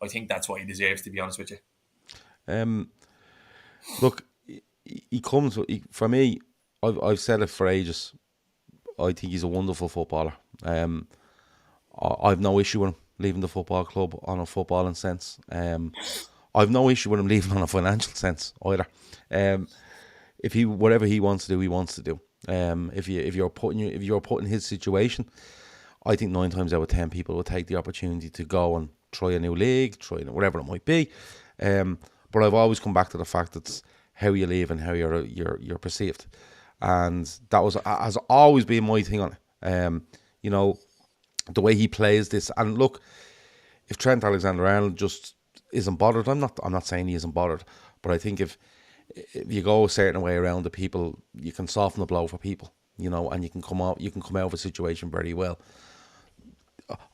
I think that's what he deserves, to be honest with you. Look, he comes for me. I've said it for ages. I think he's a wonderful footballer. I've no issue with him leaving the football club on a footballing sense. I've no issue with him leaving on a financial sense either. If whatever he wants to do, he wants to do. If you're put in his situation, I think 9 times out of 10 people will take the opportunity to go and try a new league, try whatever it might be. But I've always come back to the fact that it's how you live and how you're perceived, and that has always been my thing on it. The way he plays this, and look, if Trent Alexander-Arnold just isn't bothered, I'm not saying he isn't bothered, but I think if you go a certain way around the people, you can soften the blow for people, and you can come out of a situation very well.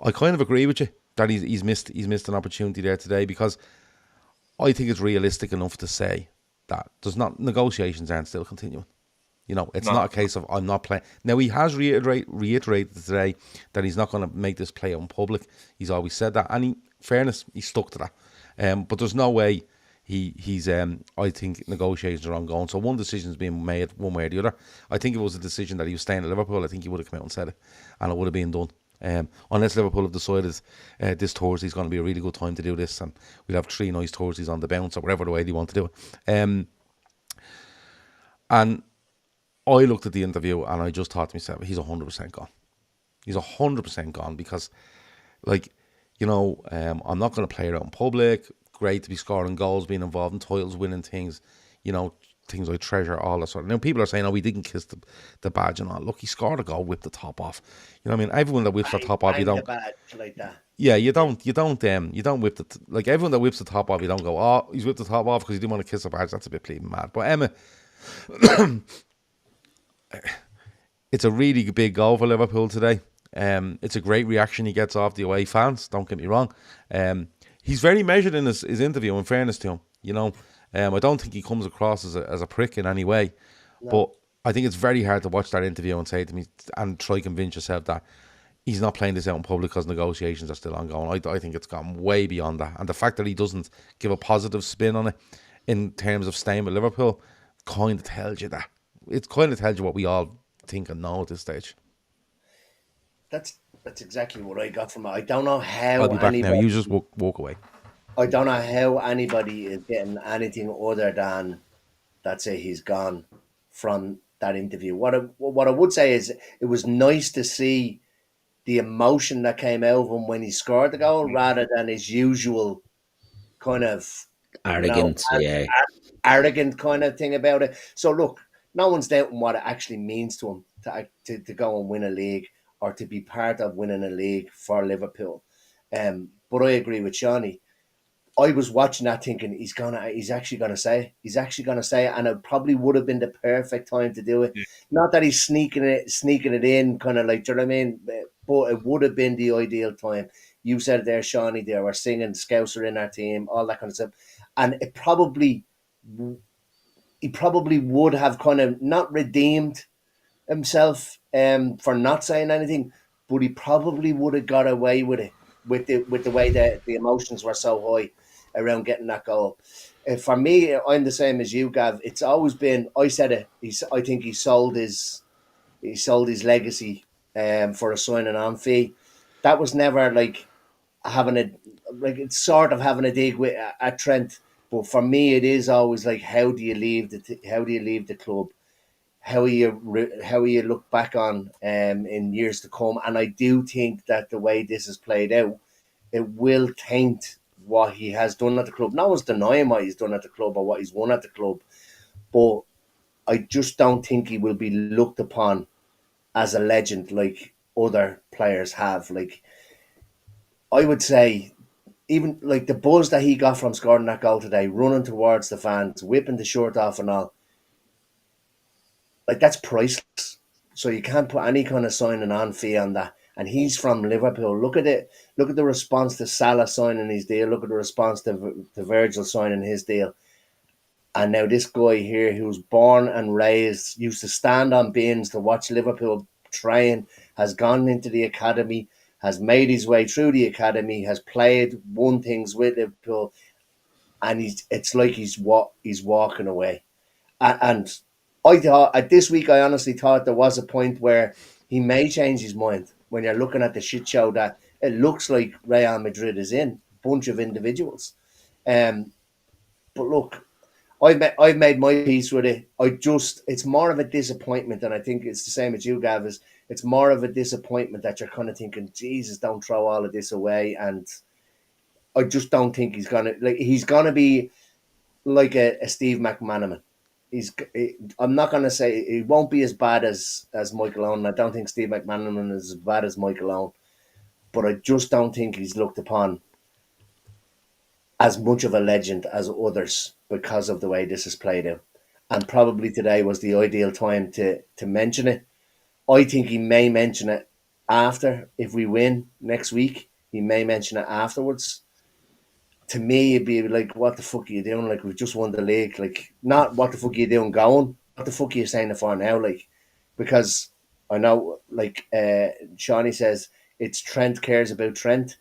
I kind of agree with you that he's missed an opportunity there today, because I think it's realistic enough to say that negotiations aren't still continuing. It's not a case of I'm not playing. Now, he has reiterated today that he's not going to make this play out in public. He's always said that, and fairness, he stuck to that. But there's no way he's. I think negotiations are ongoing. So one decision is being made one way or the other. I think if it was a decision that he was staying at Liverpool, I think he would have come out and said it, and it would have been done. Unless Liverpool have decided this Thursday is going to be a really good time to do this, and we'll have 3 nice Thursdays on the bounce, or whatever the way they want to do it. And I looked at the interview and I just thought to myself, he's 100% gone. He's 100% gone, because, I'm not going to play it out in public. Great to be scoring goals, being involved in titles, winning things, things I treasure, all that sort of. Now, people are saying, "Oh, we didn't kiss the badge and all." Look, he scored a goal, whipped the top off. You know what I mean? Everyone that whips the top off, you don't. Badge like that. Yeah, you don't whip like everyone that whips the top off. You don't go, "Oh, he's whipped the top off because he didn't want to kiss the badge." That's a bit bleeding mad. But Emma, it's a really big goal for Liverpool today. It's a great reaction he gets off the away fans. Don't get me wrong. He's very measured in his interview. In fairness to him, I don't think he comes across as a prick in any way. No. But I think it's very hard to watch that interview and say to me and try to convince yourself that he's not playing this out in public because negotiations are still ongoing. I think it's gone way beyond that. And the fact that he doesn't give a positive spin on it in terms of staying with Liverpool kind of tells you that. It kind of tells you what we all think and know at this stage. That's exactly what I got from it. I don't know how. I'll be back now. You just walk away. I don't know how anybody is getting anything other than that's it. He's gone from that interview. What I would say is it was nice to see the emotion that came out of him when he scored the goal, rather than his usual kind of arrogant, arrogant kind of thing about it. So look, no one's doubting what it actually means to him to go and win a league, or to be part of winning a league for Liverpool. But I agree with Seany. I was watching that thinking he's actually gonna say it, and it probably would have been the perfect time to do it. Yeah. Not that he's sneaking it in, kind of like, do you know what I mean? But it would have been the ideal time. You said it there, Seany. They were singing "Scouser in our team," all that kind of stuff, and he probably would have kind of not redeemed himself for not saying anything, but he probably would have got away with it with the way that the emotions were so high around getting that goal. For me, I'm the same as you, Gav. It's always been. I said it. I think he sold his legacy for a signing on fee. That was never like having a it's sort of having a dig with at Trent. But for me, it is always like how do you leave the club? How you look back on in years to come? And I do think that the way this is played out, it will taint what he has done at the club. No one's denying what he's done at the club or what he's won at the club, but I just don't think he will be looked upon as a legend like other players have. Like I would say, even like the buzz that he got from scoring that goal today, running towards the fans, whipping the shirt off and all, like that's priceless. So you can't put any kind of signing on fee on that. And he's from Liverpool. Look at it. Look at the response to Salah signing his deal. Look at the response to Virgil signing his deal. And now this guy here, who's born and raised, used to stand on bins to watch Liverpool train, has gone into the academy, has made his way through the academy, has played, won things with Liverpool, and it's like he's walking away. And I thought this week, I honestly thought there was a point where he may change his mind when you're looking at the shit show that it looks like Real Madrid is in, a bunch of individuals. But look, I've made my peace with it. It's more of a disappointment, and I think it's the same as you, Gav. It's more of a disappointment that you're kind of thinking, Jesus, don't throw all of this away. And I just don't think he's gonna be like a Steve McManaman. I'm not gonna say he won't be as bad as Michael Owen. I don't think Steve McManaman is as bad as Michael Owen, but I just don't think he's looked upon as much of a legend as others because of the way this is played out. And probably today was the ideal time to mention it. I think he may mention it after, if we win next week, he may mention it afterwards. To me, it'd be like, what the fuck are you doing? Like, we've just won the league. Like, not what the fuck are you doing going? What the fuck are you saying it for now? Like, because I know, like Seany says, it's Trent cares about Trent.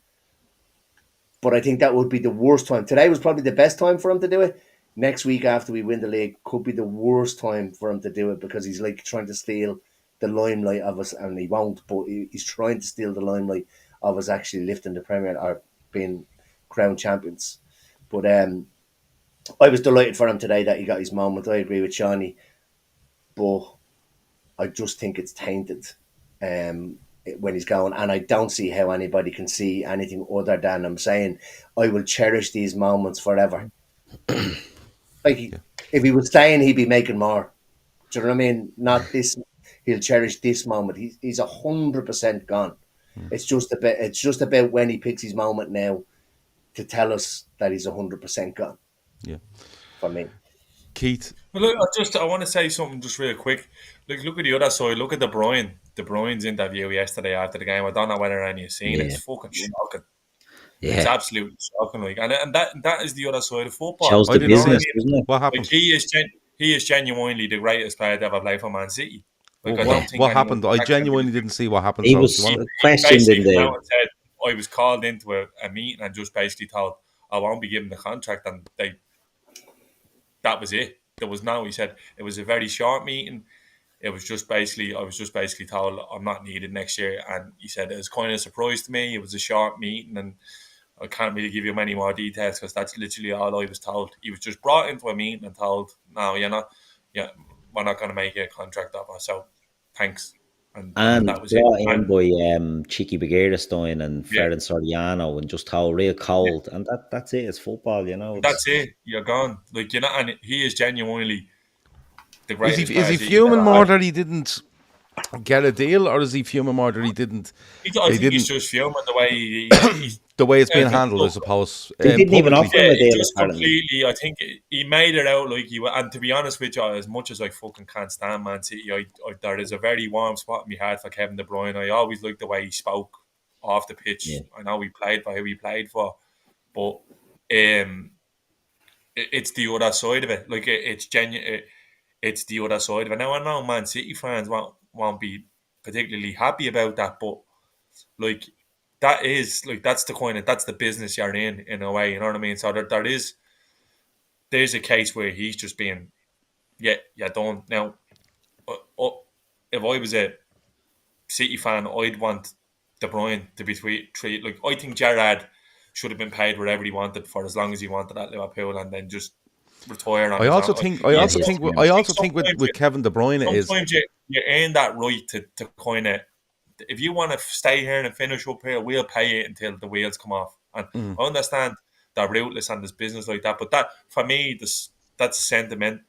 But I think that would be the worst time. Today was probably the best time for him to do it. Next week after we win the league could be the worst time for him to do it because he's like trying to steal the limelight of us, and he won't, but he's trying to steal the limelight of us actually lifting the Premier or being crowned champions. But I was delighted for him today that he got his moment. I agree with Seany, but I just think it's tainted when he's going, and I don't see how anybody can see anything other than him saying, I will cherish these moments forever. If he was staying, he'd be making more. Do you know what I mean? Not this. He'll cherish this moment. He's 100% gone. It's just about when he picks his moment now to tell us that he's 100% gone. Yeah. For me. Keith. Well, look, I want to say something just real quick. Look at the other side. Look at De Bruyne's interview yesterday after the game. I don't know whether any of you seen it. It's fucking shocking. Yeah. It's absolutely shocking. Like, and that is the other side of football. Shows the business, doesn't it? What happened? Like, he is genuinely the greatest player to ever play for Man City. Like, well, what happened? I genuinely didn't see what happened. He was questioned in the. And said, I was called into a meeting and just basically told I won't be given the contract, and that was it. There was no. He said it was a very short meeting. It was just basically I was just basically told I'm not needed next year, and he said it was kind of a surprise to me. It was a short meeting, and I can't really give you many more details because that's literally all I was told. He was just brought into a meeting and told, "No, we're not going to make you a contract offer. So, thanks." And that was brought it. in by Chicky Begiristain and Ferran Soriano, and just told real cold, and that's it. It's football, you know. That's it. You're gone. Like, you know, and he is genuinely the greatest. Is he fuming more that he didn't get a deal, or is he fuming more that he didn't? I think he's just fuming the way the way it's being handled, I suppose. He didn't even offer him a deal. Just completely. I think he made it out like you. And to be honest with you, as much as I fucking can't stand Man City, there is a very warm spot in my heart for Kevin De Bruyne. I always liked the way he spoke off the pitch. Yeah. I know he played for who he played for, but it's the other side of it. Like, it's genuine. It's the other side of it. Now, I know Man City fans won't be particularly happy about that, but like that is like that's the business you're in a way. You know what I mean? So there's a case where he's just being don't now. If I was a City fan, I'd want De Bruyne to be treated like I think Gerrard should have been paid whatever he wanted for as long as he wanted at Liverpool, and then just retire on I his also own. think Sometimes with Kevin De Bruyne is sometimes you earn that right to kind of, if you want to stay here and finish up here, we'll pay it until the wheels come off. And I understand they're ruthless and there's business like that, but that for me, that's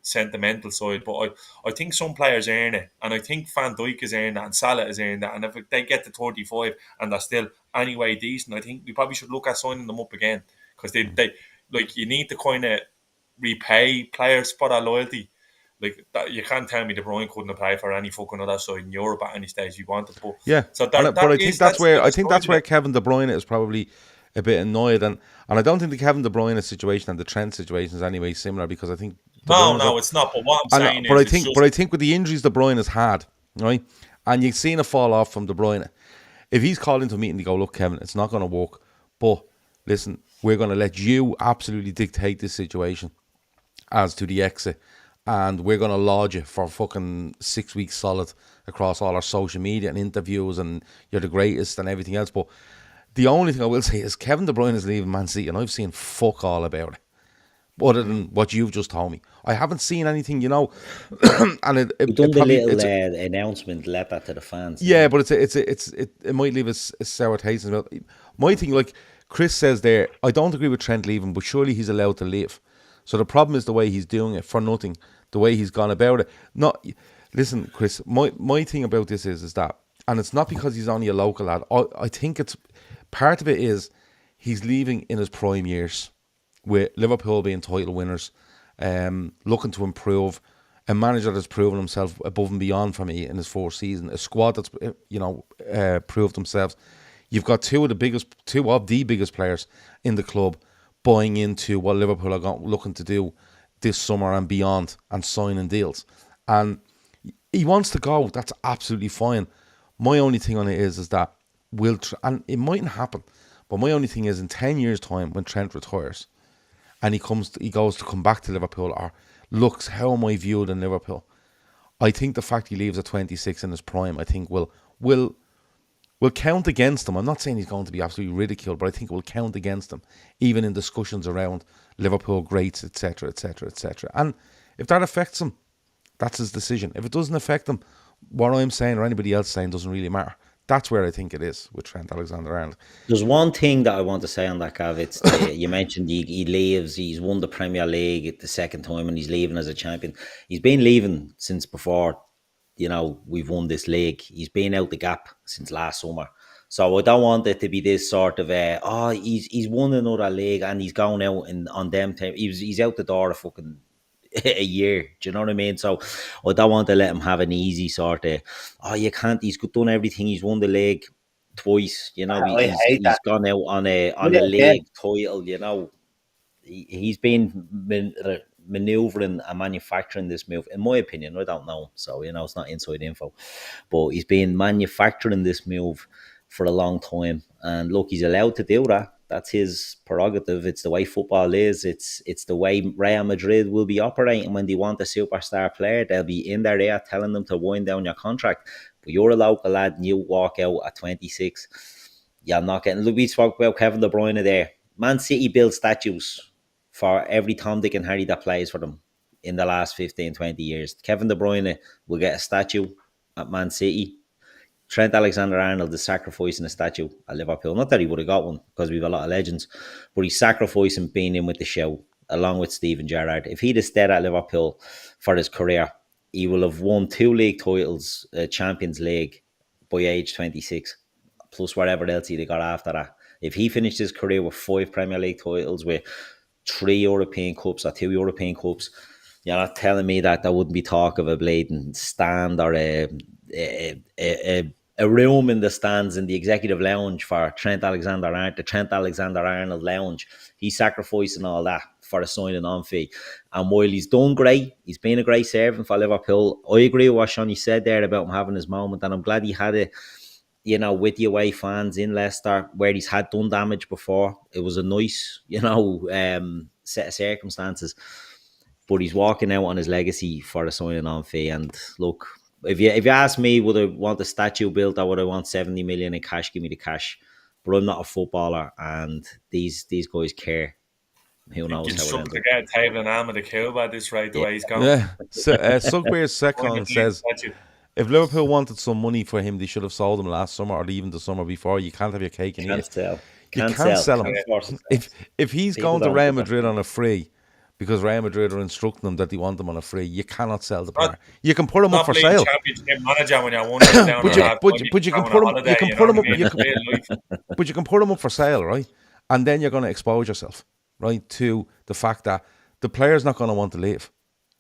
sentimental side. But I think some players earn it, and I think Van Dijk is earned that, and Salah is earned that. And if they get to 35 and they're still anyway decent, I think we probably should look at signing them up again, because they like, you need to kind of repay players for that loyalty. Like that, you can't tell me De Bruyne couldn't apply for any fucking other side in Europe at any stage he wanted. But yeah. So but I think that's where Kevin De Bruyne is probably a bit annoyed, and I don't think the Kevin De Bruyne situation and the Trent situation is anyway similar, because I think it's not. But what I'm saying is, I think with the injuries De Bruyne has had, right, and you've seen a fall off from De Bruyne. If he's called into a meeting to go, look, Kevin, it's not going to work, but listen, we're going to let you absolutely dictate this situation as to the exit, and we're going to lodge you for fucking 6 weeks solid across all our social media and interviews, and you're the greatest and everything else. But the only thing I will say is Kevin De Bruyne is leaving Man City, and I've seen fuck all about it, other than what you've just told me. I haven't seen anything, you know. And We've done the little announcement, let that to the fans. Yeah, but it might leave a sour taste in the mouth. My thing, like Chris says there, I don't agree with Trent leaving, but surely he's allowed to leave. So the problem is the way he's doing it for nothing, the way he's gone about it. Listen, Chris, my thing about this is that, and it's not because he's only a local lad. I think it's part of it is he's leaving in his prime years, with Liverpool being title winners, looking to improve, a manager that's proven himself above and beyond for me in his fourth season, a squad that's proved themselves. You've got two of the biggest players in the club buying into what Liverpool are looking to do this summer and beyond, and signing deals. And he wants to go. That's absolutely fine. My only thing on it is that and it mightn't happen, but my only thing is in 10 years' time when Trent retires and he goes to come back to Liverpool, or looks, how am I viewed in Liverpool? I think the fact he leaves at 26 in his prime, I think will count against him. I'm not saying he's going to be absolutely ridiculed, but I think it will count against him, even in discussions around Liverpool greats, etc., etc., etc. And if that affects him, that's his decision. If it doesn't affect him, what I'm saying or anybody else saying doesn't really matter. That's where I think it is with Trent Alexander-Arnold. There's one thing that I want to say on that, Gav. It's you mentioned he leaves. He's won the Premier League the second time, and he's leaving as a champion. He's been leaving since before, we've won this league. He's been out the gap since last summer. So I don't want it to be this sort of he's won another league and he's going out on them time. He's out the door of fucking a year. Do you know what I mean? So I don't want to let him have an easy sort of, you can't, he's done everything, he's won the league twice, he's gone out on a league title, he's been manoeuvring and manufacturing this move, in my opinion. I don't know, so it's not inside info, but he's been manufacturing this move for a long time, and look, he's allowed to do that. That's his prerogative. It's the way football is. It's the way Real Madrid will be operating when they want a superstar player. They'll be in their ear telling them to wind down your contract. But you're a local lad and you walk out at 26. You're not getting... Look, we spoke about Kevin De Bruyne there. Man City built statues for every Tom, Dick and Harry that plays for them in the last 15, 20 years. Kevin De Bruyne will get a statue at Man City. Trent Alexander-Arnold is sacrificing a statue at Liverpool. Not that he would have got one, because we have a lot of legends, but he's sacrificing being in with the show, along with Steven Gerrard. If he'd have stayed at Liverpool for his career, he will have won 2 league titles, Champions League, by age 26, plus whatever else he'd have got after that. If he finished his career with 5 Premier League titles, with 3 European Cups or 2 European Cups, you're not telling me that there wouldn't be talk of a blatant stand or a room in the stands in the executive lounge for Trent Alexander-Arnold, the Trent Alexander-Arnold lounge. He's sacrificing all that for a signing on fee. And while he's done great, he's been a great servant for Liverpool. I agree with what Seany said there about him having his moment, and I'm glad he had it. you know, with the away fans in Leicester, where he's had done damage before. It was a nice, set of circumstances. But he's walking out on his legacy for a signing on fee. And look, if you ask me, would I want a statue built or would I want 70 million in cash? Give me the cash. But I'm not a footballer, and these guys care. Who knows You'd how it struggle ends to up. get a table and arm of the Cuba at this rate, the way he's going. Yeah. So, Sugbear's second says, if Liverpool wanted some money for him, they should have sold him last summer or even the summer before. You can't have your cake and eat it. You can't sell him. If he's going to Real Madrid on a free, because Real Madrid are instructing him that they want him on a free, you cannot sell the player. You can put him up for sale. Championship manager when you're 1 down but you can put him up for sale, right? And then you're going to expose yourself, right, to the fact that the player's not going to want to leave,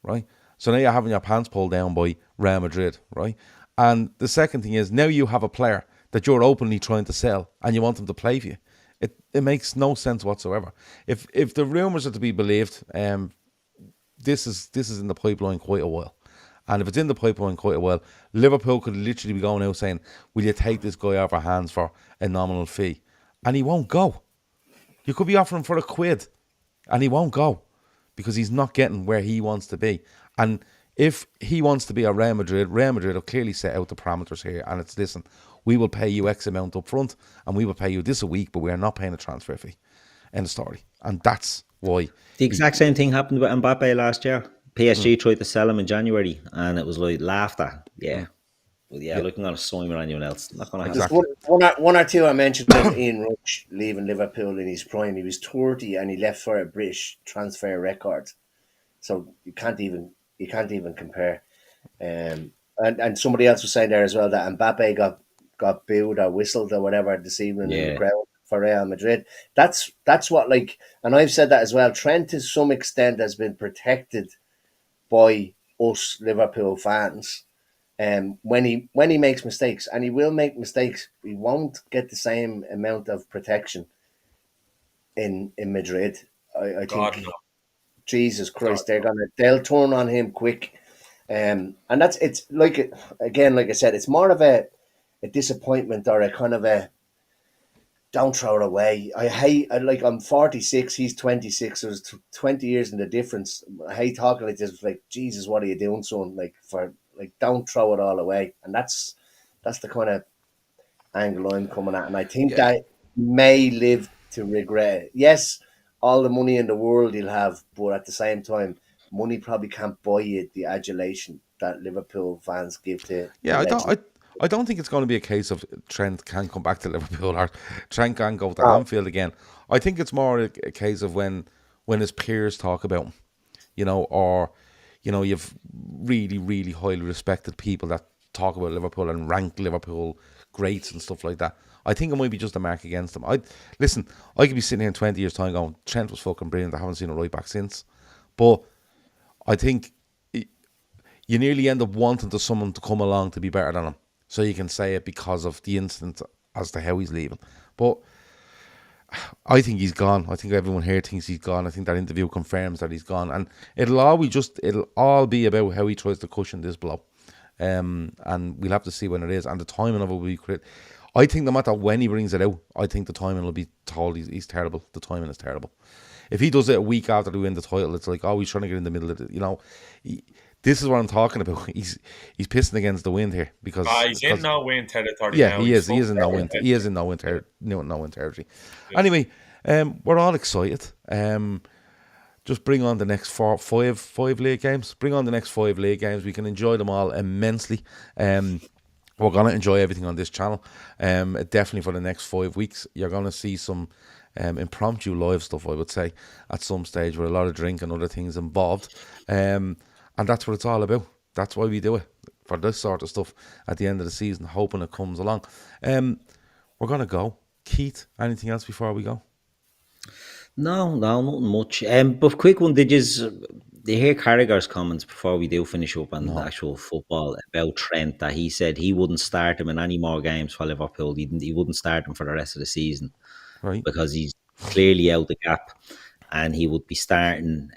right? So now you're having your pants pulled down by Real Madrid, right? And the second thing is, now you have a player that you're openly trying to sell and you want them to play for you. It makes no sense whatsoever. If the rumours are to be believed, this is in the pipeline quite a while. And if it's in the pipeline quite a while, Liverpool could literally be going out saying, will you take this guy off our hands for a nominal fee? And he won't go. You could be offering for £1 and he won't go because he's not getting where he wants to be. And if he wants to be at Real Madrid have clearly set out the parameters here. And it's, listen, we will pay you X amount up front and we will pay you this a week, but we are not paying a transfer fee. End of story. And that's why. The exact same thing happened with Mbappe last year. PSG tried to sell him in January and it was like laughed at. Yeah. Well, looking on a sign with anyone else. Not going to happen. One or two I mentioned about Ian Rush leaving Liverpool in his prime. He was 30 and he left for a British transfer record. So you can't even compare. And somebody else was saying there as well that Mbappe got booed or whistled or whatever this evening in the crowd for Real Madrid. That's what, like, and I've said that as well. Trent to some extent has been protected by us Liverpool fans. When he makes mistakes, and he will make mistakes, he won't get the same amount of protection in Madrid. I think. No. Jesus Christ, they'll turn on him quick, and it's like like I said, it's more of a disappointment or a kind of a don't throw it away. I'm 46, he's 26. There's 20 years in the difference. I hate talking like this. Like, Jesus, what are you doing, son? Don't throw it all away. And that's the kind of angle I'm coming at. And I think that may live to regret it. Yes, all the money in the world he'll have, but at the same time, money probably can't buy you the adulation that Liverpool fans give to. Yeah, I don't think it's going to be a case of Trent can come back to Liverpool or Trent can go to Anfield again. I think it's more a case of when his peers talk about him, or you've really, really highly respected people that talk about Liverpool and rank Liverpool greats and stuff like that. I think it might be just a mark against them. I could be sitting here in 20 years' time going, Trent was fucking brilliant. I haven't seen a right back since. But I think you nearly end up wanting someone to come along to be better than him. So you can say it because of the incident as to how he's leaving. But I think he's gone. I think everyone here thinks he's gone. I think that interview confirms that he's gone. And it'll all be about how he tries to cushion this blow. And we'll have to see when it is. And the timing of it will be critical. I think no matter when he brings it out, I think the timing will be told he's terrible. The timing is terrible. If he does it a week after they win the title, it's like, he's trying to get in the middle of it. This is what I'm talking about. He's pissing against the wind here because he's in no win territory. Yeah, he is. He is in no win. He is in no win territory. Anyway, we're all excited. Just bring on the next five league games. Bring on the next 5 league games. We can enjoy them all immensely. We're going to enjoy everything on this channel. Definitely for the next 5 weeks. You're going to see some impromptu live stuff, I would say, at some stage with a lot of drink and other things involved. And that's what it's all about. That's why we do it, for this sort of stuff at the end of the season, hoping it comes along. We're going to go. Keith, anything else before we go? No, nothing much. But quick one, did you hear Carragher's comments before we do finish up on the actual football about Trent, that he said he wouldn't start him in any more games for Liverpool. He wouldn't start him for the rest of the season, right? Because he's clearly out the gap, and he would be starting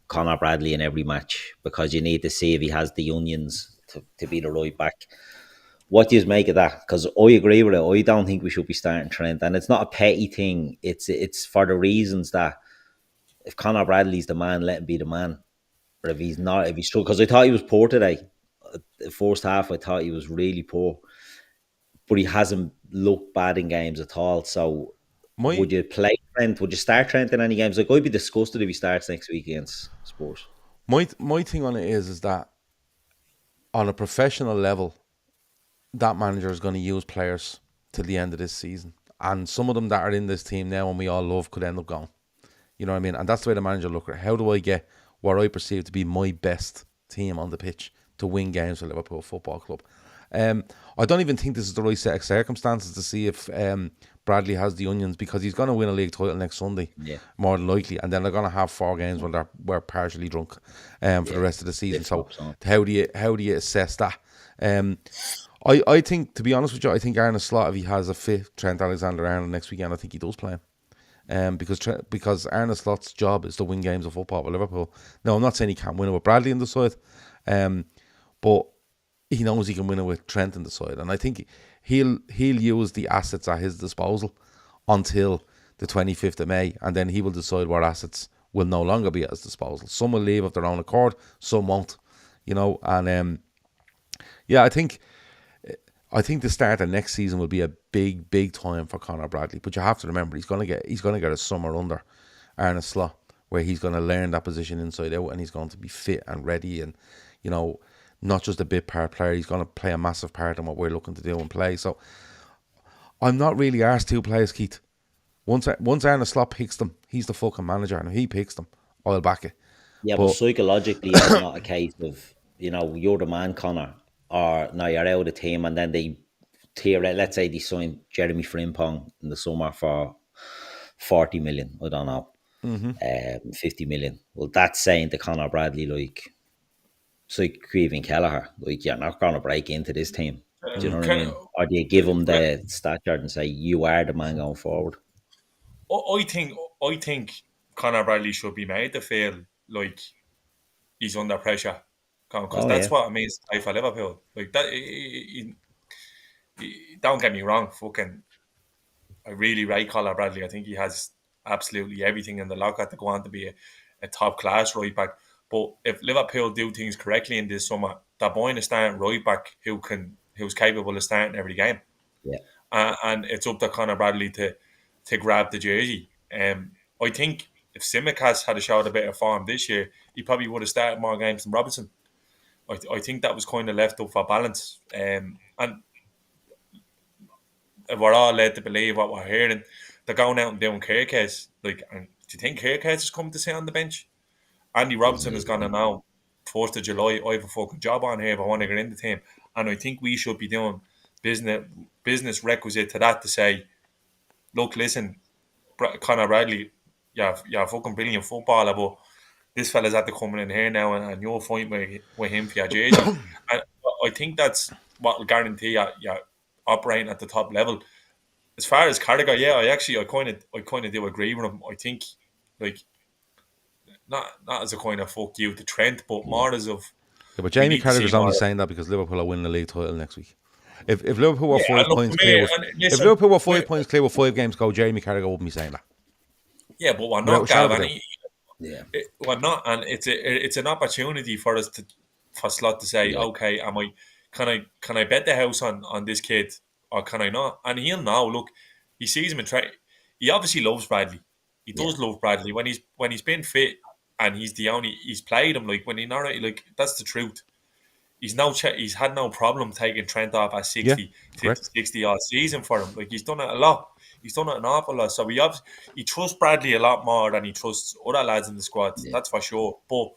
Conor Bradley in every match because you need to see if he has the onions to be the right back. What do you make of that? Because I agree with it. I don't think we should be starting Trent, and it's not a petty thing. It's for the reasons that if Conor Bradley's the man, let him be the man. But if he's not, if he's struggling, because I thought he was poor today. The first half, I thought he was really poor, but he hasn't looked bad in games at all. So, My would you play Trent? Would you start Trent in any games? Like, I'd be disgusted if he starts next week against Spurs. my thing on it is that on a professional level, that manager is going to use players till the end of this season, and some of them that are in this team now and we all love could end up gone. You know what I mean? And that's the way the manager look at it. How do I get what I perceive to be my best team on the pitch to win games for Liverpool Football Club? I don't even think this is the right set of circumstances to see if Bradley has the onions, because he's going to win a league title next Sunday, more than likely, and then they're going to have 4 games when we're partially drunk for the rest of the season. So how do you assess that? I think, to be honest with you, I think Arne Slot, if he has a fit Trent Alexander-Arnold next weekend, I think he does play him. Because Arne Slot's job is to win games of football with Liverpool. Now, I'm not saying he can't win it with Bradley in the side, but he knows he can win it with Trent in the side, and I think he'll use the assets at his disposal until the 25th of May, and then he will decide what assets will no longer be at his disposal. Some will leave of their own accord, some won't, and I think the start of next season will be a big time for Conor Bradley. But you have to remember, he's gonna get a summer under Arne Slot, where he's gonna learn that position inside out, and he's going to be fit and ready, and not just a bit part player. He's going to play a massive part in what we're looking to do and play. So I'm not really asked who plays Keith. Once Arne Slot picks them, he's the fucking manager, and if he picks them, I'll back it. Yeah, but psychologically, it's not a case of you're the man, Connor, or no, you're out of the team, and then they tear it. Let's say they sign Jeremy Frimpong in the summer for 40 million. I don't know, 50 million. Well, that's saying to Conor Bradley, like, it's like Creevin Kelleher, like, you're not going to break into this team. Do you know what I mean? Or do you give him the stature and say you are the man going forward? I think Conor Bradley should be made to feel like he's under pressure, because that's what it means to play for Liverpool. Like that. Don't get me wrong, fucking, I really rate Conor Bradley. I think he has absolutely everything in the locker to go on to be a top class right back. But if Liverpool do things correctly in this summer, they're buying a starting right back who's capable of starting every game. Yeah. And it's up to Conor Bradley to grab the jersey. I think if Tsimikas had showed a bit of form this year, he probably would have started more games than Robinson. I think that was kind of left up for balance. And we're all led to believe what we're hearing. They're going out and doing Kirkes. Like, and do you think Kirkes is coming to sit on the bench? Andy Robinson is going to now, 1st of July, I have a fucking job on here if I want to get in the team. And I think we should be doing business requisite to that, to say, look, listen, Conor Bradley, you're a fucking brilliant footballer, but this fella's had to come in here now, and you'll fight with him for your jersey. And I think that's what will guarantee you're operating at the top level. As far as Carragher, I kind of do agree with him. I think, like, not as a kind of fuck you to Trent, but more as of. Yeah, but Jamie Carragher's only saying that because Liverpool are winning the league title next week. If Liverpool were 5 points clear, if Liverpool were 5 points clear with 5 games to go, Jamie Carragher wouldn't be saying that. Yeah, but we're not, Gav, we're not, and it's an opportunity for us for Slot to say, okay, can I bet the house on this kid, or can I not? And he'll know. Look, he sees him and he obviously loves Bradley. He does love Bradley when he's been fit, and he's played him, like, when he's not, like, that's the truth. He's had no problem taking Trent off at 60, 50, 60 odd season for him. Like, he's done it a lot. He's done it an awful lot. So he trusts Bradley a lot more than he trusts other lads in the squad. Yeah. That's for sure. But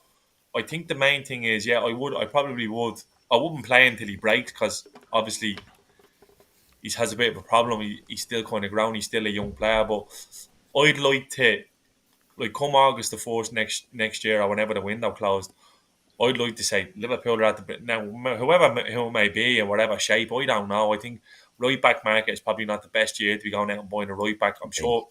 I think the main thing is, I wouldn't play until he breaks, because obviously he has a bit of a problem. He's still kind of grown. He's still a young player. But I'd like to, like, come August the 1st next year, or whenever the window closed, I'd like to say Liverpool are at the now, who it may be in whatever shape, I don't know. I think right back market is probably not the best year to be going out and buying a right back. I'm sure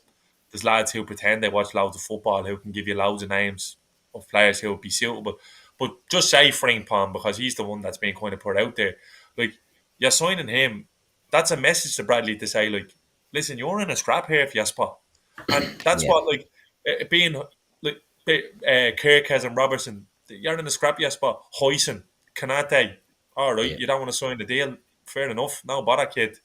there's lads who pretend they watch loads of football who can give you loads of names of players who would be suitable. But just say Frimpong, because he's the one that's been kind of put out there. Like, you're signing him. That's a message to Bradley to say, like, listen, you're in a scrap here if you spot. And that's Yeah. what, like, being, like, Kirkes and Robertson, you're in a scrap, you spot. Hoyson, Kanate, all right, Yeah. you don't want to sign the deal. Fair enough. No bother, kid.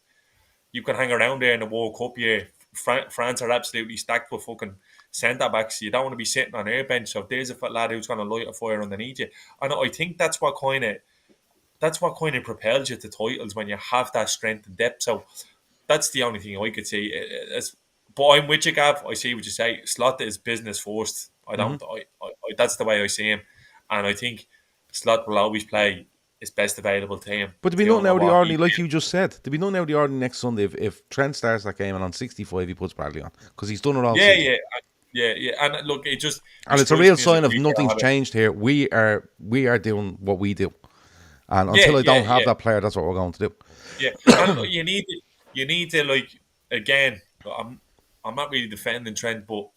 You can hang around there in the World Cup year. France are absolutely stacked with fucking centre backs. You don't want to be sitting on air bench. So if there's a lad who's going to light a fire underneath you, and I think that's what kind of propels you to titles when you have that strength and depth. So that's the only thing I could say. But I'm with you, Gav. I see what you say. Slot is business first. I don't. That's the way I see him, and I think Slot will always play his best available to him. But to be nothing out of the ordinary, like you just said, to be nothing out of the ordinary next Sunday if Trent starts that game and on 65 he puts Bradley on because he's done it all season. Yeah. And look, it just and it's a real sign of nothing's changed here. We are doing what we do, and until I don't have that player, that's what we're going to do. Yeah, and you need to like again. I'm not really defending Trent, but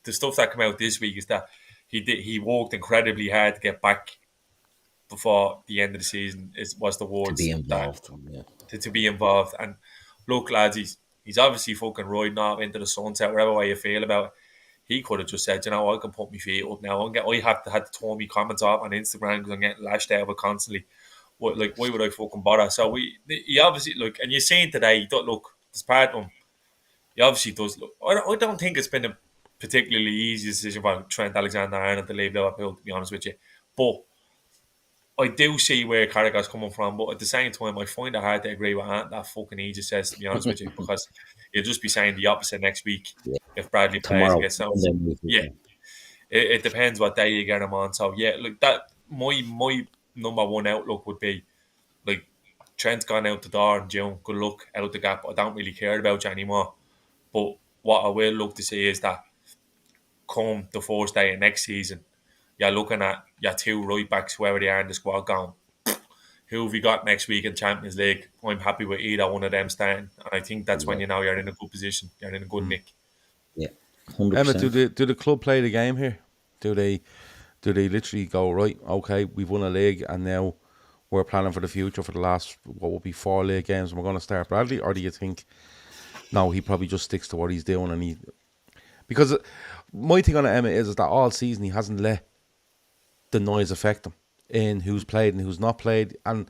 the stuff that came out this week is that he worked incredibly hard to get back before the end of the season. Was the words to be involved, to be involved. And look, lads, he's obviously fucking riding off into the sunset, whatever way you feel about it. He could have just said, you know, I can put my feet up now. I had to turn my comments off on Instagram because I'm getting lashed out of it constantly. Like, why would I fucking bother? So he obviously, look, and you're saying today, he don't look, despite him, he obviously does look. I don't think it's been a particularly easy decision for Trent Alexander-Arnold to leave Liverpool, to be honest with you. But I do see where Carragher's coming from, but at the same time, I find it hard to agree with that fucking he just says, to be honest with you, because you'll just be saying the opposite next week if Bradley plays against someone. Yeah, it depends what day you get him on. So yeah, look, that my number one outlook would be like Trent's gone out the door in June. Good luck out the gap. I don't really care about you anymore. But what I will look to see is that come the first day of next season, you're looking at your two right backs, whoever they are in the squad, going, who have we got next week in Champions League? I'm happy with either one of them starting. And I think that's when you know you're in a good position. You're in a good nick. Yeah, 100%. Emmet, do the club play the game here? Do they literally go, right, okay, we've won a league and now we're planning for the future for the last, what will be 4 league games and we're going to start Bradley? Or do you think, no, he probably just sticks to what he's doing and because my thing on Emmet is that all season he hasn't let the noise affect him in who's played and who's not played, and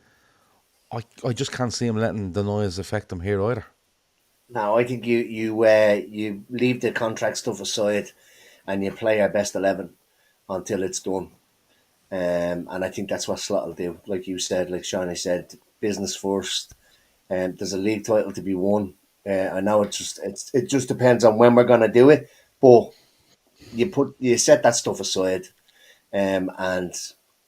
I just can't see him letting the noise affect him here either. No, I think you leave the contract stuff aside and you play our best 11 until it's done. And I think that's what Slot will do. Like you said, like Seany said, business first. And there's a league title to be won. I know it just depends on when we're going to do it, but you set that stuff aside. And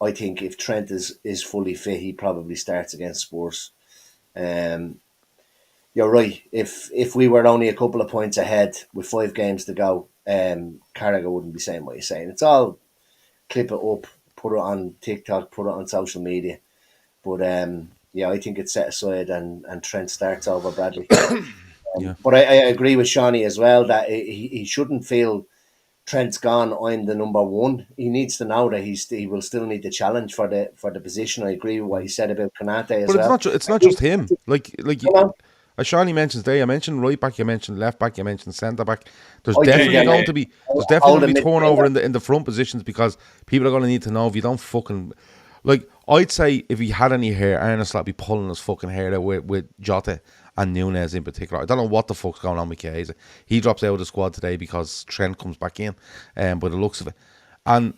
I think if Trent is fully fit, he probably starts against Spurs. You're right. If we were only a couple of points ahead with 5 games to go, Carragher wouldn't be saying what you're saying. It's all clip it up, put it on TikTok, put it on social media. But I think it's set aside and Trent starts over Bradley. But I agree with Seany as well that he shouldn't feel Trent's gone, I'm the number one. He needs to know that he will still need the challenge for the position. I agree with what he said about Kanate as well. But it's not just him. Like as Seany mentions there, you mentioned right back, you mentioned left back, you mentioned centre back. There's definitely going to be turnover in the front positions because people are going to need to know if you don't fucking like. I'd say if he had any hair, Ernest would be pulling his fucking hair out with Jota and Nunez in particular. I don't know what the fuck's going on with Chiesa. He drops out of the squad today because Trent comes back in, by the looks of it. And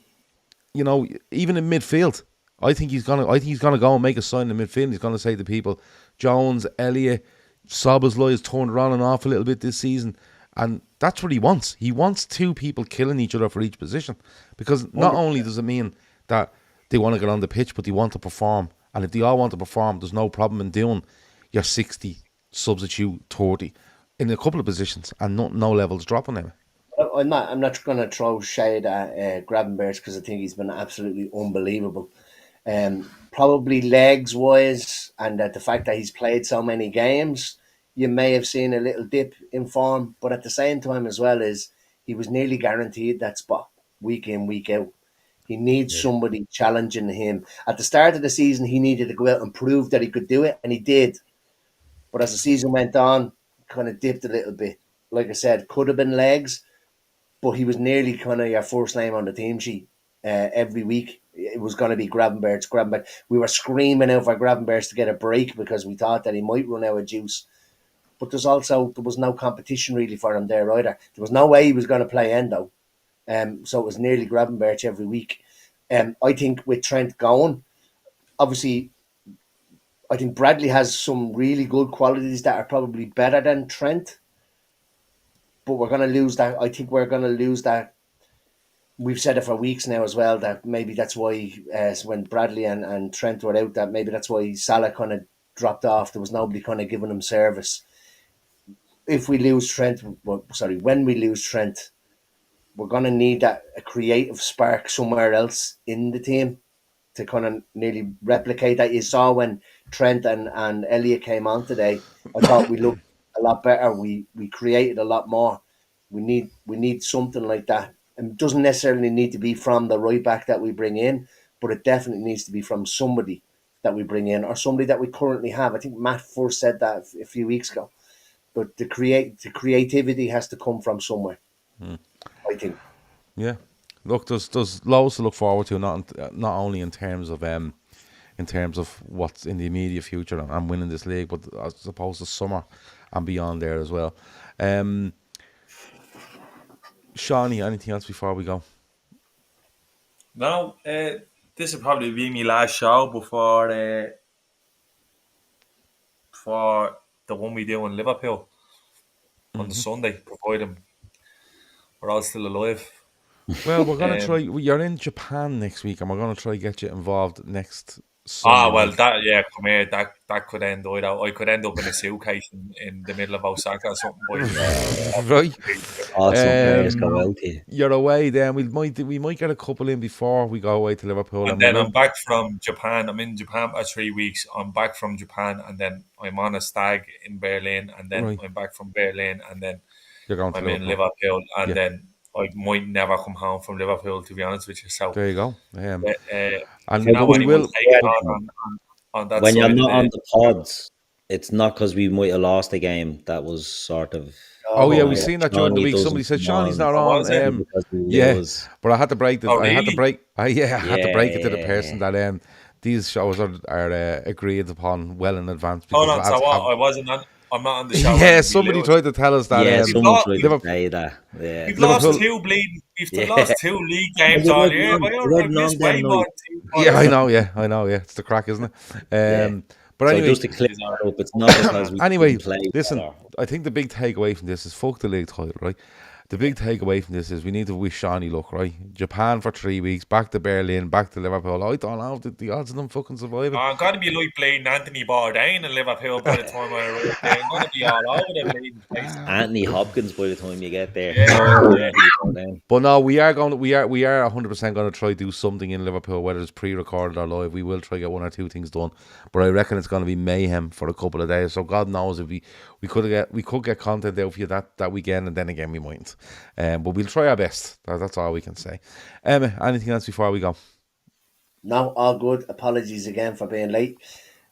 you know, even in midfield, I think he's gonna go and make a sign in midfield. He's gonna say to people, Jones, Elliott, Szoboszlai has turned around and off a little bit this season, and that's what he wants. He wants 2 people killing each other for each position, because not only does it mean that they want to get on the pitch, but they want to perform. And if they all want to perform, there's no problem in doing your 60, substitute 30 in a couple of positions, and no levels dropping them. I'm not going to throw shade at Gravenberch because I think he's been absolutely unbelievable. Probably legs wise, and the fact that he's played so many games, you may have seen a little dip in form. But at the same time as well, is he was nearly guaranteed that spot week in, week out. He needs somebody challenging him. At the start of the season, he needed to go out and prove that he could do it, and he did. But as the season went on, kind of dipped a little bit. Like I said, could have been legs, but he was nearly kind of your first name on the team sheet every week. It was going to be Gravenberch. We were screaming out for Gravenberch to get a break because we thought that he might run out of juice. But there was no competition really for him there either. There was no way he was going to play Endo. So it was nearly Gravenberch every week. I think with Trent going, obviously, I think Bradley has some really good qualities that are probably better than Trent. But we're going to lose that. I think we're going to lose that. We've said it for weeks now as well, that maybe that's why when Bradley and Trent were out, that maybe that's why Salah kind of dropped off. There was nobody kind of giving him service. When we lose Trent, we're going to need a creative spark somewhere else in the team to kind of nearly replicate that. You saw when Trent and Elliot came on today, I thought we looked a lot better. We created a lot more. We need something like that. And it doesn't necessarily need to be from the right back that we bring in, but it definitely needs to be from somebody that we bring in or somebody that we currently have. I think Matt first said that a few weeks ago. But the creativity has to come from somewhere, I think. Yeah. Look, there's loads to look forward to, not only in terms of what's in the immediate future and winning this league, but I suppose the summer and beyond there as well. Seany, anything else before we go? No, this will probably be my last show before the one we do in Liverpool on the Sunday, providing we're all still alive. Well, we're going to try. You're in Japan next week, and we're going to try get you involved next Sunday. Well, come here, that could end either. I could end up in a suitcase in the middle of Osaka or something. Right. Awesome players go out here. You're away then. We might get a couple in before we go away to Liverpool. And then I'm back from Japan. I'm in Japan for 3 weeks. I'm back from Japan, and then I'm on a stag in Berlin, and then I'm back from Berlin, and then I'm in Liverpool, and then I might never come home from Liverpool, to be honest with you. So there you go. And we will take on that. When you're not on the pods, it's not because we might have lost a game. That was sort of. Oh yeah, we've seen that during the week. Somebody said Seany's not on. But I had to break it. I had to break it to the person that these shows are agreed upon well in advance. Hold on, so what? I wasn't on. I'm not on the show. Yeah, somebody tried to tell us that. Yeah, someone tried to say that. Yeah. We've lost two league games all year. Yeah, I know. Yeah, it's the crack, isn't it? But anyway, just to clear that up, it's not because we play. Listen, I think the big takeaway from this is fuck the league title, right? The big takeaway from this is we need to wish Seany luck, right? Japan for 3 weeks, back to Berlin, back to Liverpool. I don't know the odds of them fucking surviving. I'm going to be like playing Anthony Bourdain in Liverpool by the time I arrive there. I'm going to be all over the bleeding place. Anthony Hopkins by the time you get there. But no, we are 100% going to try to do something in Liverpool, whether it's pre-recorded or live. We will try to get 1 or 2 things done. But I reckon it's going to be mayhem for a couple of days. So God knows if we could get content out for you that weekend, and then again we mightn't. But we'll try our best. That's all we can say. Emma, anything else before we go? No, all good. Apologies again for being late.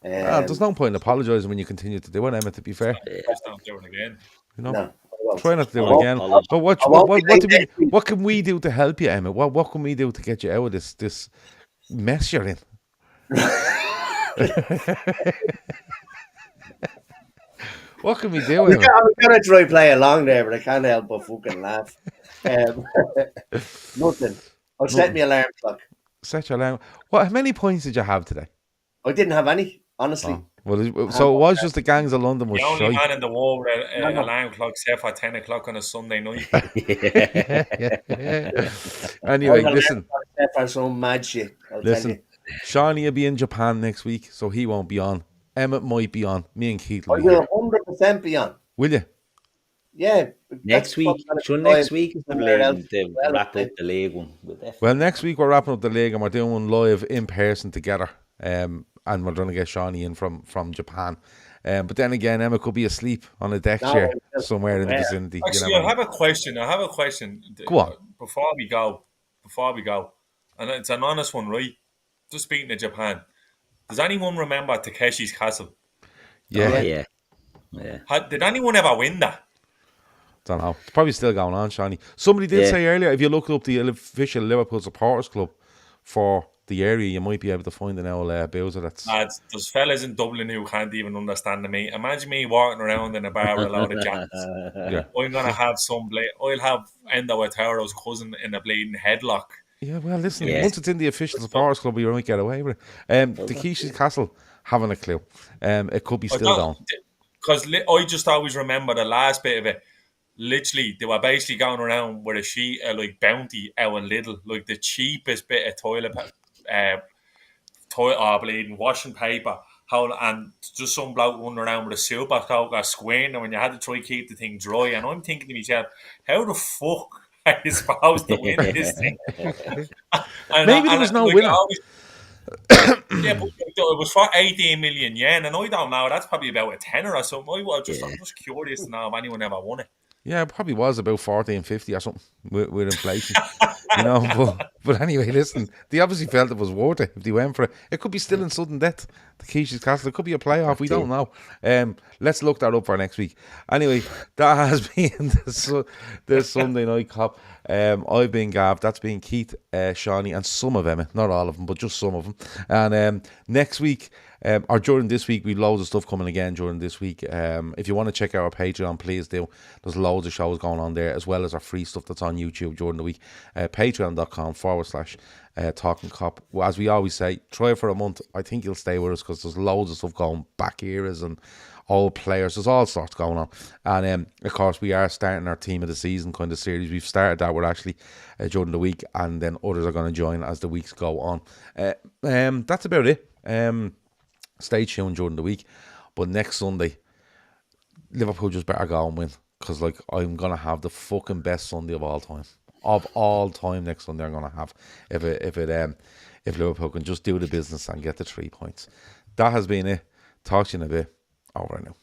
There's no point in apologising when you continue to do it, Emma, to be fair. Just don't do it again. You know? No, try not to do it again. But what can we do to help you, Emma? What can we do to get you out of this mess you're in? What can we do? I'm going to try play along there, but I can't help but fucking laugh. Nothing. I'll set my alarm clock. Set your alarm. How many points did you have today? I didn't have any, honestly. Oh. Well, so it was just the gangs of London was the only man in the world with an alarm clock set for 10 o'clock on a Sunday night. Anyway, listen. Set for some mad shit. Listen, Seany will be in Japan next week, so he won't be on. Emmett might be on. Me and Keith will be on. 100% be on. Will you? Yeah. Next week is the wrap up the league one. Well, next week we're wrapping up the league and we're doing one live in person together. And we're going to get Seany in from Japan. But then again, Emma could be asleep on a deck chair somewhere in the vicinity. Actually, I have a question. Go on. Before we go, and it's an honest one, right? Just speaking of Japan, does anyone remember Takeshi's Castle? Yeah. Oh, yeah. Did anyone ever win that? Don't know. It's probably still going on, Seany. Somebody did Yeah. say earlier, if you look up the official Liverpool supporters club for the area, you might be able to find an old bowser that's... Lads, there's fellas in Dublin who can't even understand me. Imagine me walking around in a bar with a load of jackets. Yeah. I'm going to have I'll have Endo Ataro's cousin in a bleeding headlock. Yeah, well, listen, Yeah. once it's in the official supporters club, you might get away with it. Takeshi's Castle, haven't a clue. It could be still going. Because I just always remember the last bit of it. Literally, they were basically going around with a sheet of like Bounty out of Lidl, like the cheapest bit of toilet bleeding washing paper. And just some bloke running around with a super coat or squinting when you had to try to keep the thing dry. And I'm thinking to myself, how the fuck are you supposed to win this thing? Maybe there was no winner. Yeah, but it was for 18 million yen, and I don't know. That's probably about a tenner or something. I'm just curious to know if anyone ever won it. Yeah, it probably was about 14.50 or something with inflation, you know. But anyway, listen, they obviously felt it was worth it if they went for it. It could be still in sudden death, Takeshi's Castle. It could be a playoff. We don't know. Let's look that up for next week. Anyway, that has been the Sunday Night Cop. I've been Gav. That's been Keith, Seany, and some of Emmet. Not all of them, but just some of them. And next week, or during this week, we've loads of stuff coming again during this week. If you want to check out our Patreon, please do. There's loads of shows going on there, as well as our free stuff that's on YouTube during the week. Patreon.com/Talkin Kop. Well, as we always say, try it for a month. I think you'll stay with us because there's loads of stuff going, back eras and old players. There's all sorts going on. And of course, we are starting our team of the season kind of series. We've started that with actually during the week, and then others are going to join as the weeks go on. That's about it. Stay tuned during the week, but next Sunday Liverpool just better go and win, because like I'm gonna have the fucking best Sunday of all time next Sunday. I'm gonna have if Liverpool can just do the business and get the 3 points. That has been it. Talk to you in a bit. Over now.